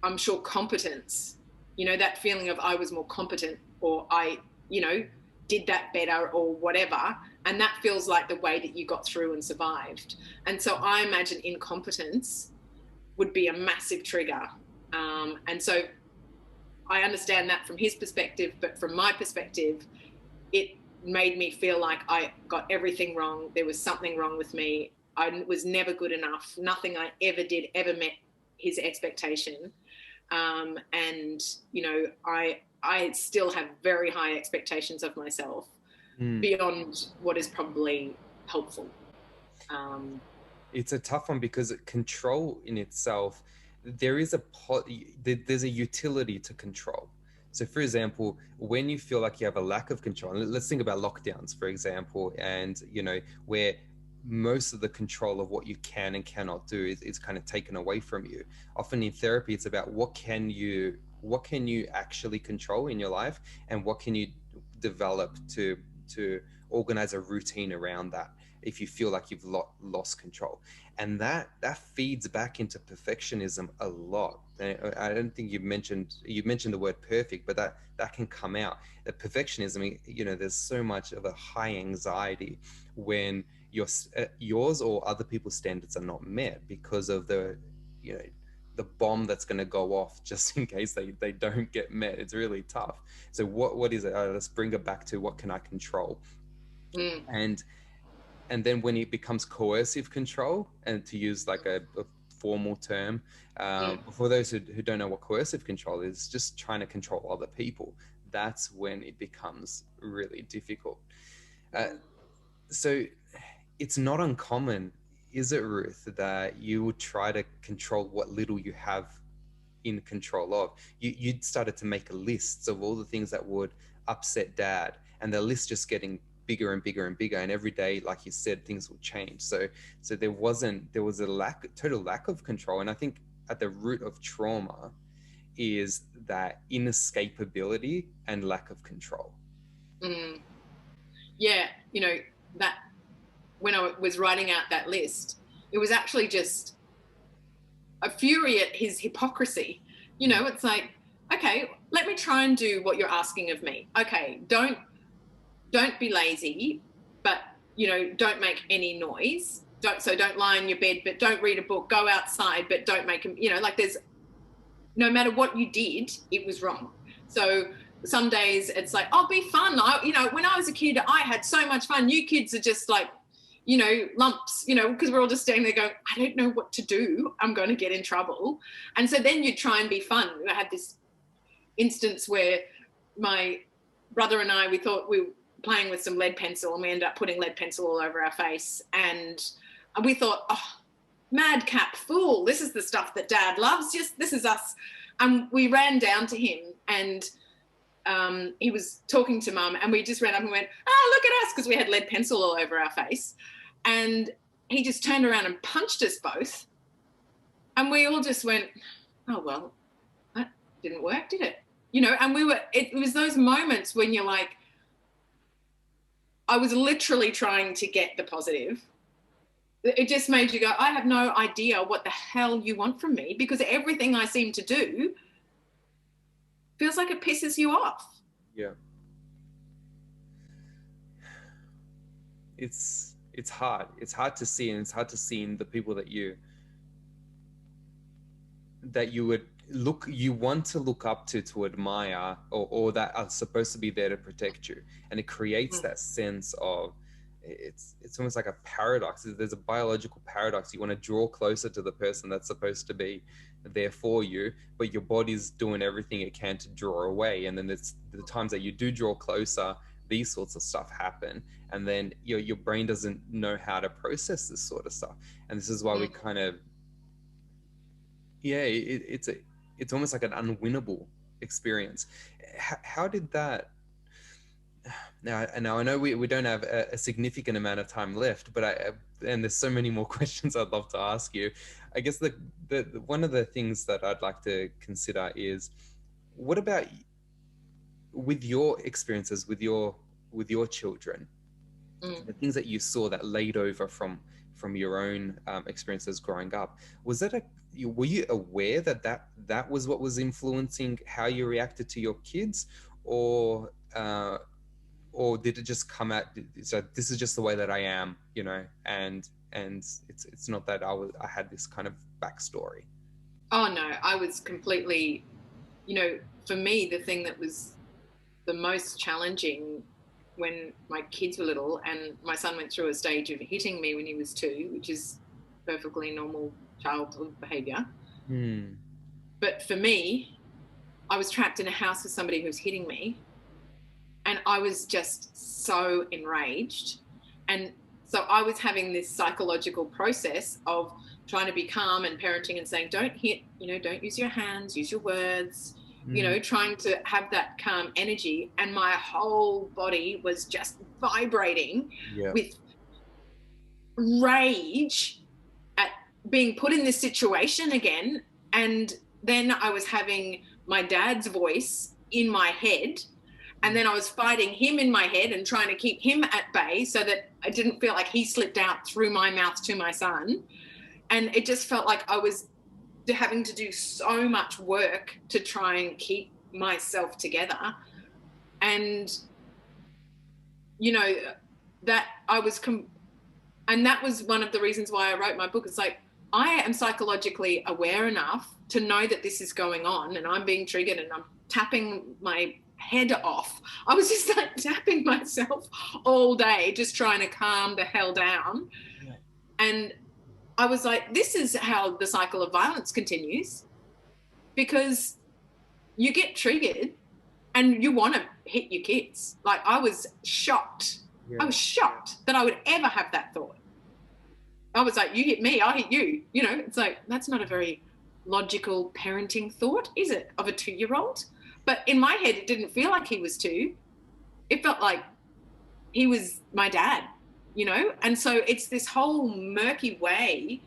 I'm sure, competence. You know, that feeling of I was more competent, or I, you know, did that better or whatever. And that feels like the way that you got through and survived. And so I imagine incompetence would be a massive trigger. And so I understand that from his perspective, but from my perspective, it made me feel like I got everything wrong. There was something wrong with me. I was never good enough. Nothing I ever did ever met his expectation. And, you know, I still have very high expectations of myself beyond what is probably helpful. It's a tough one because control in itself, there's a utility to control. So for example, when you feel like you have a lack of control, let's think about lockdowns, for example, and, you know, where most of the control of what you can and cannot do is kind of taken away from you. Often in therapy, it's about what can you actually control in your life, and what can you develop to organize a routine around that if you feel like you've lost control. And that feeds back into perfectionism a lot. I don't think you mentioned the word perfect, but that can come out. That perfectionism, you know, there's so much of a high anxiety when yours or other people's standards are not met because of the, you know, the bomb that's going to go off just in case they don't get met. It's really tough. So what is it? Let's bring it back to what can I control? And then when it becomes coercive control, and to use like a formal term, for those who don't know what coercive control is, just trying to control other people. That's when it becomes really difficult. So it's not uncommon, is it, Ruth, that you would try to control what little you have in control of? You'd started to make lists of all the things that would upset Dad, and the list just getting bigger and bigger and bigger, and every day, like you said, things will change. So there was a total lack of control. And I think at the root of trauma is that inescapability and lack of control. Yeah, you know, that when I was writing out that list, it was actually just a fury at his hypocrisy. You know, it's like, okay, let me try and do what you're asking of me. Okay, don't be lazy, but, you know, don't make any noise. Don't lie in your bed, but don't read a book. Go outside, but don't make them, you know, like there's, no matter what you did, it was wrong. So some days it's like, oh, be fun. You know, when I was a kid, I had so much fun. You kids are just like, you know, lumps, you know, because we're all just standing there going, I don't know what to do. I'm going to get in trouble. And so then you try and be fun. I had this instance where my brother and I, we thought we were playing with some lead pencil, and we ended up putting lead pencil all over our face. And we thought, oh, madcap fool, this is the stuff that Dad loves. Just, this is us. And we ran down to him, and he was talking to Mum, and we just ran up and went, oh, look at us, because we had lead pencil all over our face. And he just turned around and punched us both. And we all just went, oh, well, that didn't work, did it? You know, and it was those moments when you're like, I was literally trying to get the positive. It just made you go, I have no idea what the hell you want from me, because everything I seem to do feels like it pisses you off. Yeah. It's hard. It's hard to see, and it's hard to see in the people that you want to look up to admire, or that are supposed to be there to protect you. And it creates that sense of, it's almost like a paradox. There's a biological paradox. You want to draw closer to the person that's supposed to be there for you, but your body's doing everything it can to draw away. And then there's the times that you do draw closer, these sorts of stuff happen, and then your brain doesn't know how to process this sort of stuff. And this is why we kind of, Yeah, it's almost like an unwinnable experience. How did that? Now I know we don't have a significant amount of time left, but and there's so many more questions I'd love to ask you. I guess the one of the things that I'd like to consider is, what about with your experiences with your children, Mm. the things that you saw that laid over from your own experiences growing up? Was that were you aware that was what was influencing how you reacted to your kids, or or did it just come out, so this is just the way that I am, and it's not that I had this kind of backstory? Oh no, I was completely, for me, the thing that was the most challenging when my kids were little, and my son went through a stage of hitting me when he was 2, which is perfectly normal childhood behavior. But for me, I was trapped in a house with somebody who was hitting me, and I was just so enraged. And so I was having this psychological process of trying to be calm and parenting and saying, don't hit, don't use your hands, use your words, trying to have that calm energy. And my whole body was just vibrating with rage at being put in this situation again. And then I was having my dad's voice in my head. And then I was fighting him in my head and trying to keep him at bay so that I didn't feel like he slipped out through my mouth to my son. And it just felt like I was having to do so much work to try and keep myself together. And, that I was, and that was one of the reasons why I wrote my book. It's like, I am psychologically aware enough to know that this is going on and I'm being triggered and I'm tapping my head off. I was just like tapping myself all day, just trying to calm the hell down. Yeah. And I was like, this is how the cycle of violence continues, because you get triggered and you want to hit your kids. Like, I was shocked. Yeah. I was shocked that I would ever have that thought. I was like, you hit me, I'll hit you. It's like, that's not a very logical parenting thought, is it, of a 2-year-old? But in my head, it didn't feel like he was 2. It felt like he was my dad, And so it's this whole murky way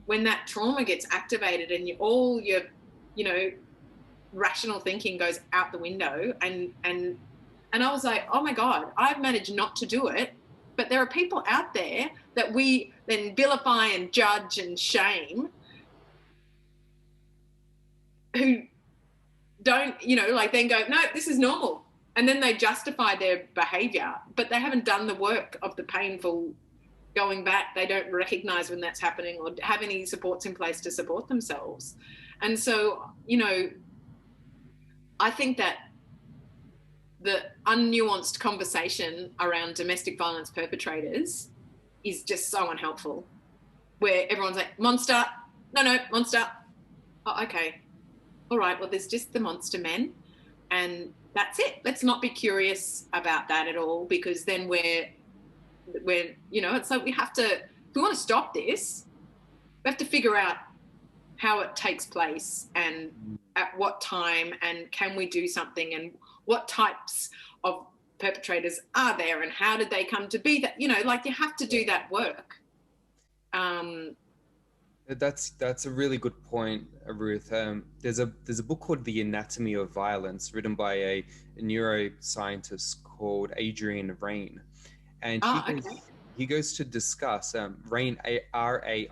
when that trauma gets activated and all your, rational thinking goes out the window. And I was like, oh my God, I've managed not to do it. But there are people out there that we then vilify and judge and shame who don't, then go, no, this is normal. And then they justify their behavior, but they haven't done the work of the painful going back. They don't recognize when that's happening or have any supports in place to support themselves. And so, I think that the unnuanced conversation around domestic violence perpetrators is just so unhelpful, where everyone's like, monster, no, monster. Oh, okay. All right, well, there's just the monster men, and that's it. Let's not be curious about that at all, because then we're it's like we have to, if we want to stop this, we have to figure out how it takes place and at what time, and can we do something, and what types of perpetrators are there, and how did they come to be that, you have to do that work. That's a really good point, Ruth. There's a book called The Anatomy of Violence, written by a neuroscientist called Adrian Raine, and he goes to discuss Raine, Raine,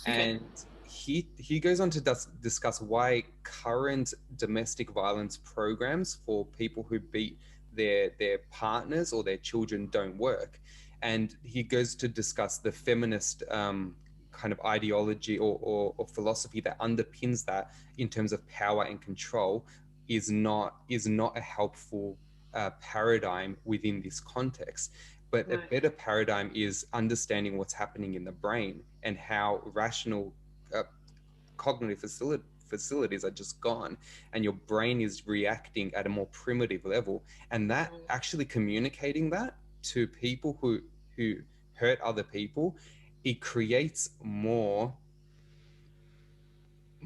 and he goes on to discuss why current domestic violence programs for people who beat their partners or their children don't work, and he goes to discuss the feminist kind of ideology or philosophy that underpins that in terms of power and control is not a helpful paradigm within this context. But a better paradigm is understanding what's happening in the brain and how rational cognitive facilities are just gone, and your brain is reacting at a more primitive level, and that actually communicating that to people who hurt other people, it creates more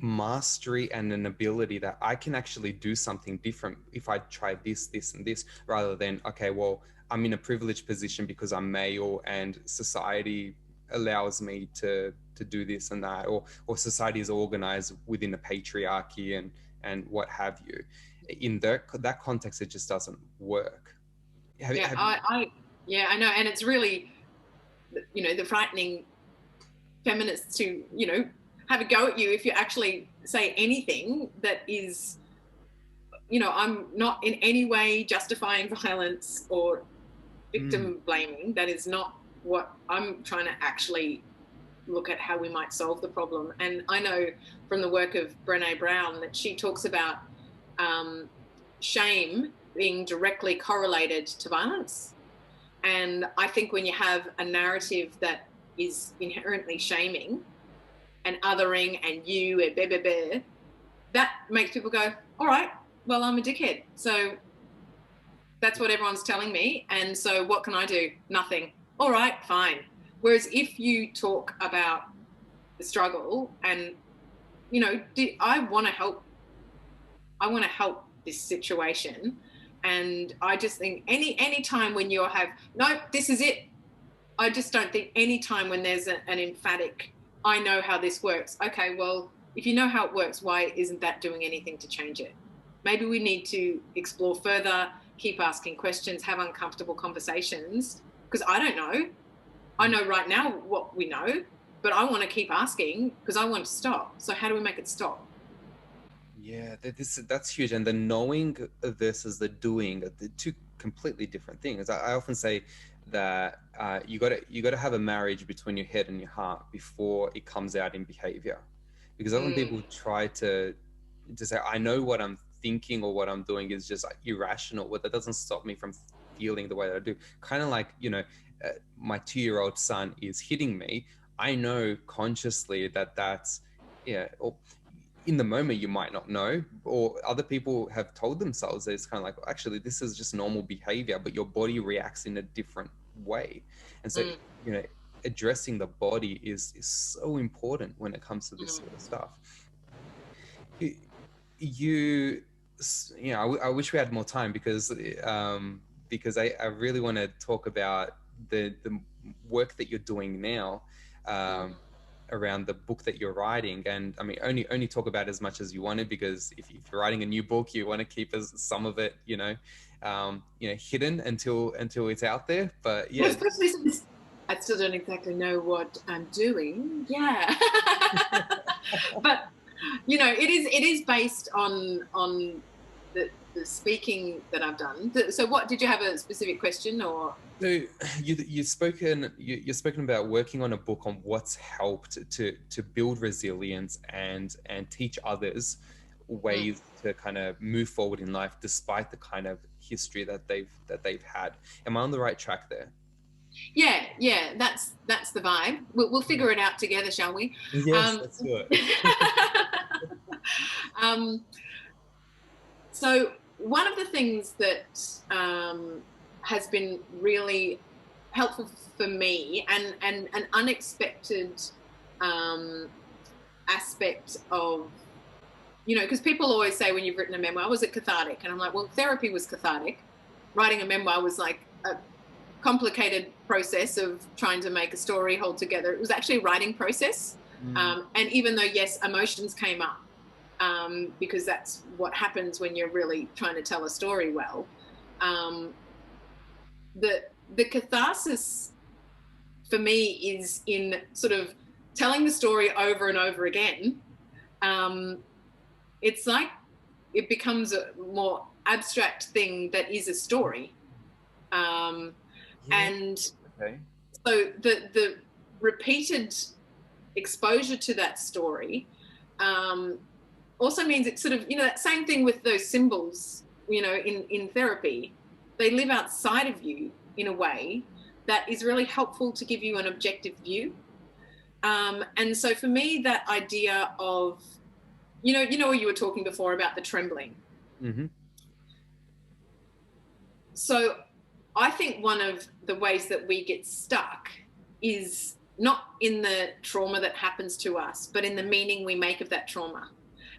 mastery and an ability that I can actually do something different if I try this, this, and this, rather than, okay, well, I'm in a privileged position because I'm male and society allows me to do this and that, or society is organized within a patriarchy and what have you. In that context, it just doesn't work. I know, and it's really, the frightening feminists who, have a go at you if you actually say anything that is, I'm not in any way justifying violence or victim blaming. That is not what I'm trying to actually look at, how we might solve the problem. And I know from the work of Brené Brown that she talks about shame being directly correlated to violence. And I think when you have a narrative that is inherently shaming and othering and you and blah, blah, blah, that makes people go, all right, well, I'm a dickhead. So that's what everyone's telling me. And so what can I do? Nothing. All right, fine. Whereas if you talk about the struggle and, I want to help this situation. And I just think any time when you have, no, this is it. I just don't think any time when there's an emphatic, I know how this works. Okay, well, if you know how it works, why isn't that doing anything to change it? Maybe we need to explore further, keep asking questions, have uncomfortable conversations, because I don't know. I know right now what we know, but I want to keep asking because I want to stop. So how do we make it stop? Yeah, that's huge. And the knowing versus the doing are the two completely different things. I often say that you got to have a marriage between your head and your heart before it comes out in behavior, because often people try to say, I know what I'm thinking or what I'm doing is just irrational, but that doesn't stop me from feeling the way that I do. Kind of like, my 2-year-old son is hitting me. I know consciously that that's, or in the moment you might not know, or other people have told themselves that it's kind of like, well, actually, this is just normal behavior, but your body reacts in a different way. And so, addressing the body is so important when it comes to this sort of stuff. I wish we had more time because I really want to talk about the work that you're doing now around the book that you're writing. And I mean, only talk about as much as you want to, because if you're writing a new book, you want to keep some of it, hidden until it's out there. But yeah, especially since I still don't exactly know what I'm doing. Yeah, but it is based on the speaking that I've done. So what, did you have a specific question or? So you're spoken about working on a book on what's helped to build resilience and teach others ways to kind of move forward in life despite the kind of history that they've had. Am I on the right track there? Yeah, that's the vibe. We'll figure it out together, shall we? Yes, let's do it. So one of the things that has been really helpful for me, and an unexpected aspect of, because people always say when you've written a memoir, was it cathartic? And I'm like, well, therapy was cathartic. Writing a memoir was like a complicated process of trying to make a story hold together. It was actually a writing process. And even though, yes, emotions came up, because that's what happens when you're really trying to tell a story well. The catharsis for me is in sort of telling the story over and over again. It's like it becomes a more abstract thing that is a story. And so the repeated exposure to that story also means it's sort of, that same thing with those symbols, in therapy, they live outside of you in a way that is really helpful to give you an objective view. And so for me, that idea of, you were talking before about the trembling. Mm-hmm. So I think one of the ways that we get stuck is not in the trauma that happens to us, but in the meaning we make of that trauma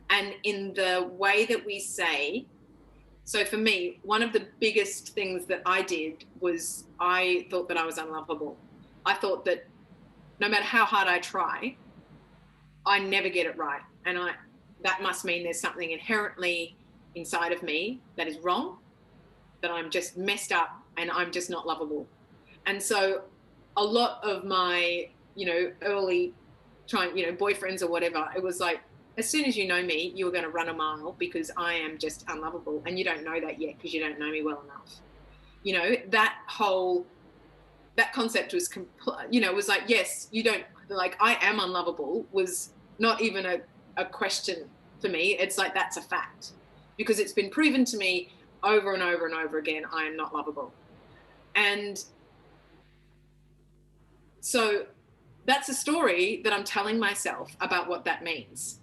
and in the way that we say. So for me, one of the biggest things that I did was I thought that I was unlovable. I thought that no matter how hard I try, I never get it right. And that must mean there's something inherently inside of me that is wrong, that I'm just messed up and I'm just not lovable. And so a lot of my, early boyfriends or whatever, it was like, as soon as you know me, you're going to run a mile because I am just unlovable. And you don't know that yet because you don't know me well enough. That concept was, was like, yes, you don't, like, I am unlovable was not even a question for me. It's like, that's a fact because it's been proven to me over and over and over again, I am not lovable. And so that's a story that I'm telling myself about what that means.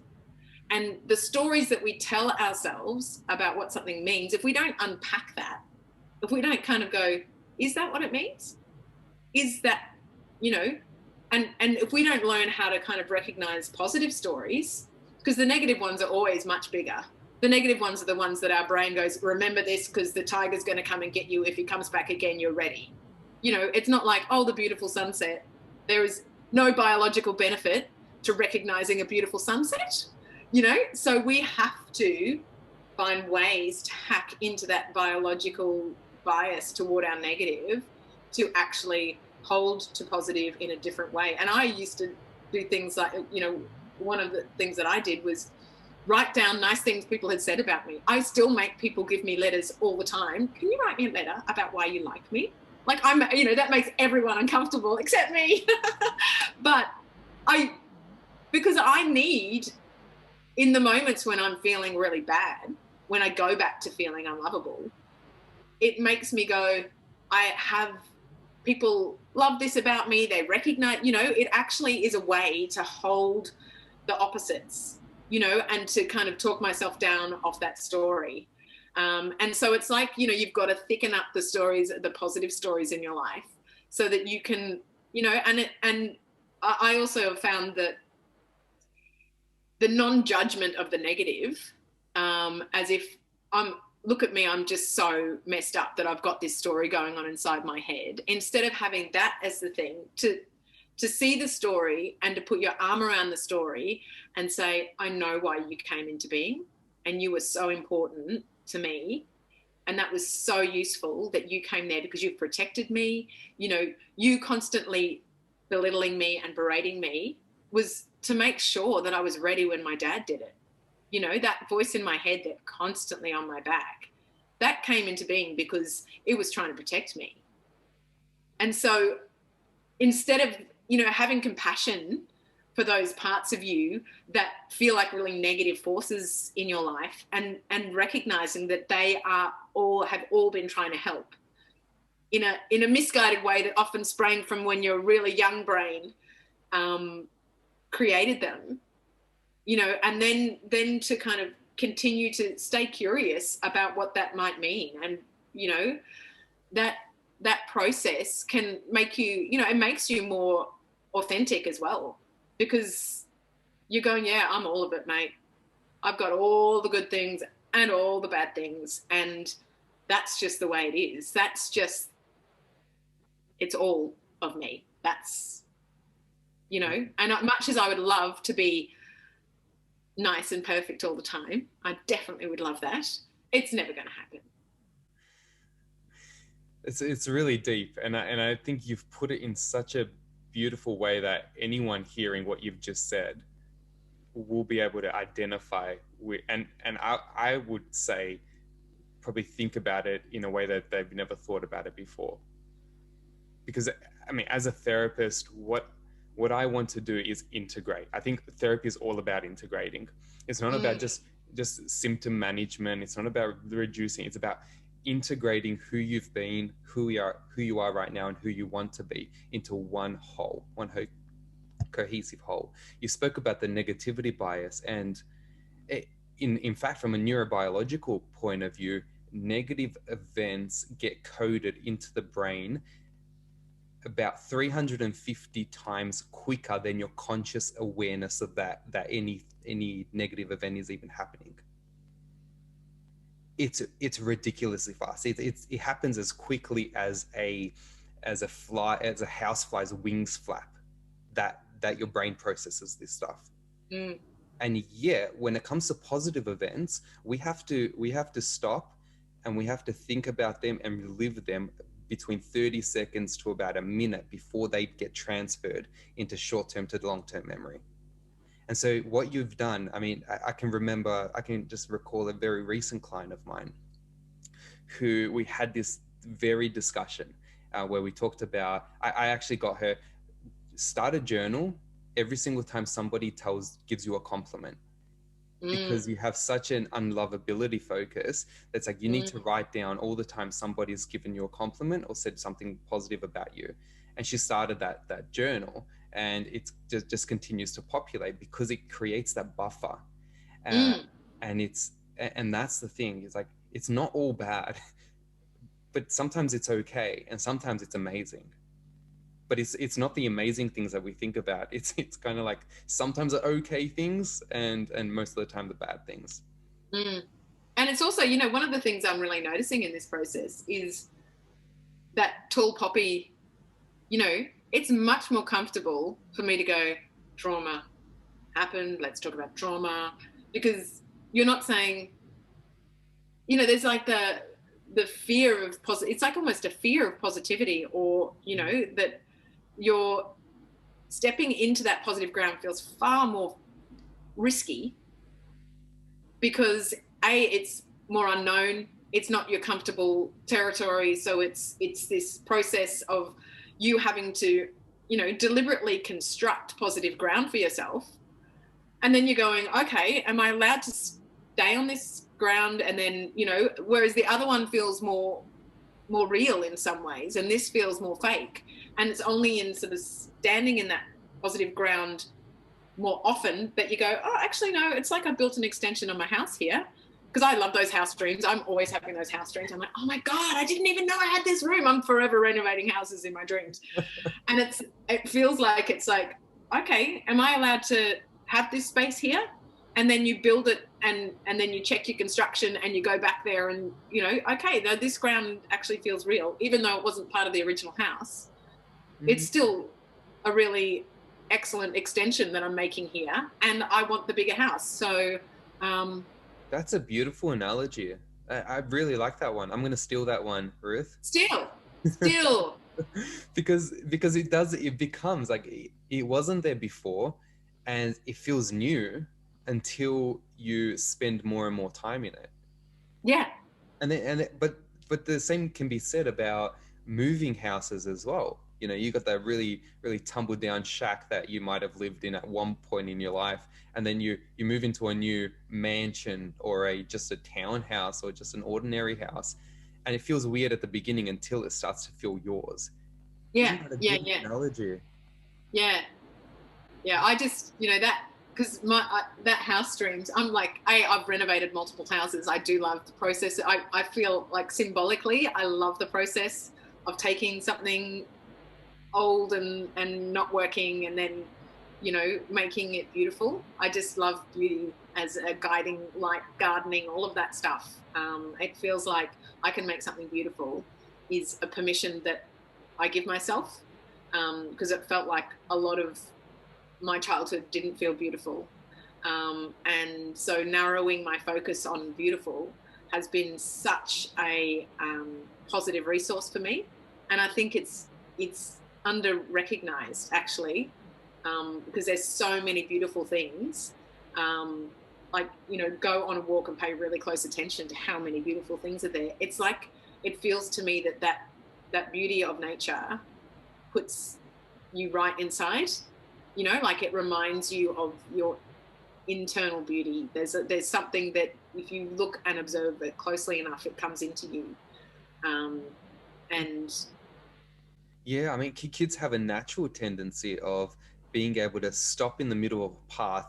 And the stories that we tell ourselves about what something means, if we don't unpack that, if we don't kind of go, is that what it means? Is that, and if we don't learn how to kind of recognize positive stories, because the negative ones are always much bigger. The negative ones are the ones that our brain goes, remember this because the tiger's going to come and get you. If he comes back again, you're ready. It's not like, oh, the beautiful sunset. There is no biological benefit to recognizing a beautiful sunset, So we have to find ways to hack into that biological bias toward our negative to actually hold to positive in a different way. And I used to do things like, one of the things that I did was write down nice things people had said about me. I still make people give me letters all the time. Can you write me a letter about why you like me? Like that makes everyone uncomfortable except me. But because I need, in the moments when I'm feeling really bad, when I go back to feeling unlovable, it makes me go, I have people love this about me. They recognize, it actually is a way to hold the opposites, and to kind of talk myself down off that story. And so it's like, you've got to thicken up the stories, the positive stories in your life so that you can, and I also have found that the non-judgment of the negative, as if look at me, I'm just so messed up that I've got this story going on inside my head. Instead of having that as the thing, to see the story and to put your arm around the story and say, I know why you came into being and you were so important to me. And that was so useful that you came there because you've protected me. You constantly belittling me and berating me was to make sure that I was ready when my dad did it. That voice in my head that constantly on my back, that came into being because it was trying to protect me. And so instead of, having compassion for those parts of you that feel like really negative forces in your life and recognizing that they have all been trying to help in a misguided way that often sprang from when your really young brain created them, and then to kind of continue to stay curious about what that might mean. And, that process can make you, it makes you more authentic as well, because you're going, yeah, I'm all of it, mate. I've got all the good things and all the bad things. And that's just the way it is. It's all of me. That's, and much as I would love to be nice and perfect all the time, I definitely would love that. It's never going to happen. It's really deep, and I think you've put it in such a beautiful way that anyone hearing what you've just said will be able to identify with, and I would say probably think about it in a way that they've never thought about it before. Because as a therapist, what I want to do is integrate. I think therapy is all about integrating. It's not about just symptom management. It's not about reducing. It's about integrating who you've been, who you are right now, and who you want to be into one whole, cohesive whole. You spoke about the negativity bias, and in fact, from a neurobiological point of view, negative events get coded into the brain about 350 times quicker than your conscious awareness of that any negative event is even happening. It's ridiculously fast. It happens as quickly as a house fly's wings flap, that your brain processes this stuff. And yet when it comes to positive events, we have to stop and we have to think about them and relive them between 30 seconds to about a minute before they get transferred into short-term to long-term memory. And so what you've done, I mean, I can just recall a very recent client of mine who we had this very discussion where we talked about, I actually got her start a journal every single time somebody gives you a compliment, because you have such an unlovability focus that's like you need to write down all the time somebody's given you a compliment or said something positive about you. And she started that journal, and it just continues to populate because it creates that buffer. And that's the thing, it's like it's not all bad, but sometimes it's okay and sometimes it's amazing. But it's not the amazing things that we think about. It's kind of like sometimes the okay things and most of the time the bad things. And it's also, you know, one of the things I'm really noticing in this process is that tall poppy, you know, it's much more comfortable for me to go, trauma happened, let's talk about trauma, because you're not saying, you know, there's like the fear of it's like almost a fear of positivity, or, you know, that you're stepping into that positive ground feels far more risky because it's more unknown. It's not your comfortable territory. So it's this process of you having to, you know, deliberately construct positive ground for yourself. And then you're going, okay, am I allowed to stay on this ground? And then, you know, whereas the other one feels more real in some ways, and this feels more fake. And it's only in sort of standing in that positive ground more often that you go, oh, actually, no, it's like I built an extension on my house here. Because I love those house dreams. I'm always having those house dreams. I'm like, oh my God, I didn't even know I had this room. I'm forever renovating houses in my dreams. And it feels like, it's like, okay, am I allowed to have this space here? And then you build it and then you check your construction and you go back there and, you know, okay, now this ground actually feels real, even though it wasn't part of the original house. It's still a really excellent extension that I'm making here, and I want the bigger house. So that's a beautiful analogy. I really like that one. I'm going to steal that one, Ruth. Still. because it becomes like it wasn't there before, and it feels new until you spend more and more time in it. Yeah. But the same can be said about moving houses as well. You know, you got that really, really tumbled down shack that you might have lived in at one point in your life, and then you move into a new mansion or just a townhouse or just an ordinary house, and it feels weird at the beginning until it starts to feel yours. Yeah, yeah. Analogy. Yeah. I just, you know, that because that house dreams, I'm like, I've renovated multiple houses. I do love the process. I feel like symbolically, I love the process of taking something old and not working and then, you know, making it beautiful. I just love beauty as a guiding light, gardening, all of that stuff. It feels like I can make something beautiful is a permission that I give myself, because it felt like a lot of my childhood didn't feel beautiful. And so narrowing my focus on beautiful has been such a positive resource for me. And I think it's under recognized actually, because there's so many beautiful things. Like, you know, go on a walk and pay really close attention to how many beautiful things are there. It's like, it feels to me that beauty of nature puts you right inside, you know, like it reminds you of your internal beauty. There's something that if you look and observe it closely enough, it comes into you. And yeah, I mean, kids have a natural tendency of being able to stop in the middle of a path,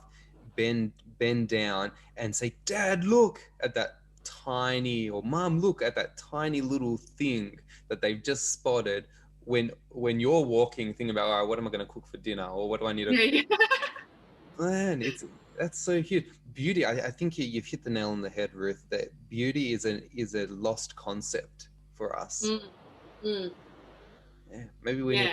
bend down and say, Dad, look at that tiny, or Mom, look at that tiny little thing that they've just spotted when you're walking, thinking about, all right, what am I going to cook for dinner, or what do I need to Yeah. man, that's so huge. Beauty, I think you've hit the nail on the head, Ruth, that beauty is a lost concept for us. Yeah, maybe we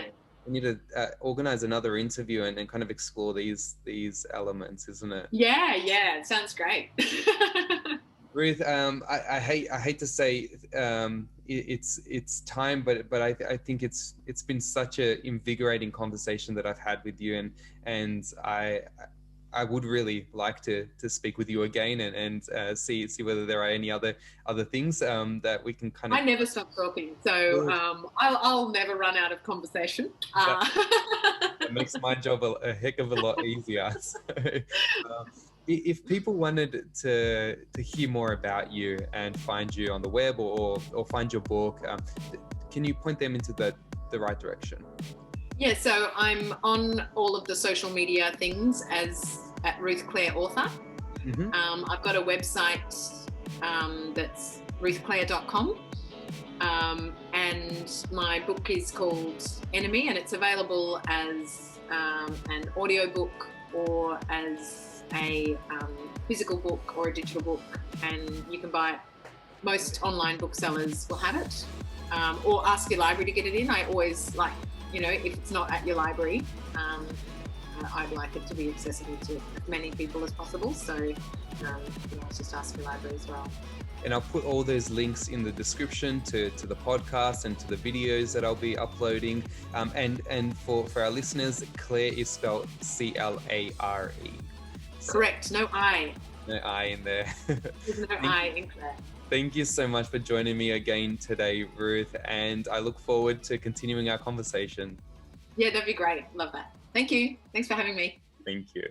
need to organize another interview and kind of explore these elements, isn't it? Yeah, it sounds great. Ruth, I hate to say it's time, but I think it's been such a invigorating conversation that I've had with you, and I would really like to speak with you again and see whether there are any other things that we can kind of. I never stop talking, so I'll never run out of conversation. That makes my job a heck of a lot easier. So, if people wanted to hear more about you and find you on the web or find your book, can you point them into the right direction? Yeah, so I'm on all of the social media things at Ruth Clare Author. I've got a website that's ruthclaire.com, and my book is called Enemy, and it's available as an audiobook or as a physical book or a digital book, and you can buy it. Most online booksellers will have it, or ask your library to get it in. I always like, if it's not at your library, I'd like it to be accessible to as many people as possible. So just ask your library as well. And I'll put all those links in the description to the podcast and to the videos that I'll be uploading. And for our listeners, Claire is spelled Clare. So, correct. No I. No I in there. There's no I in Claire. Thank you so much for joining me again today, Ruth. And I look forward to continuing our conversation. Yeah, that'd be great. Love that. Thank you. Thanks for having me. Thank you.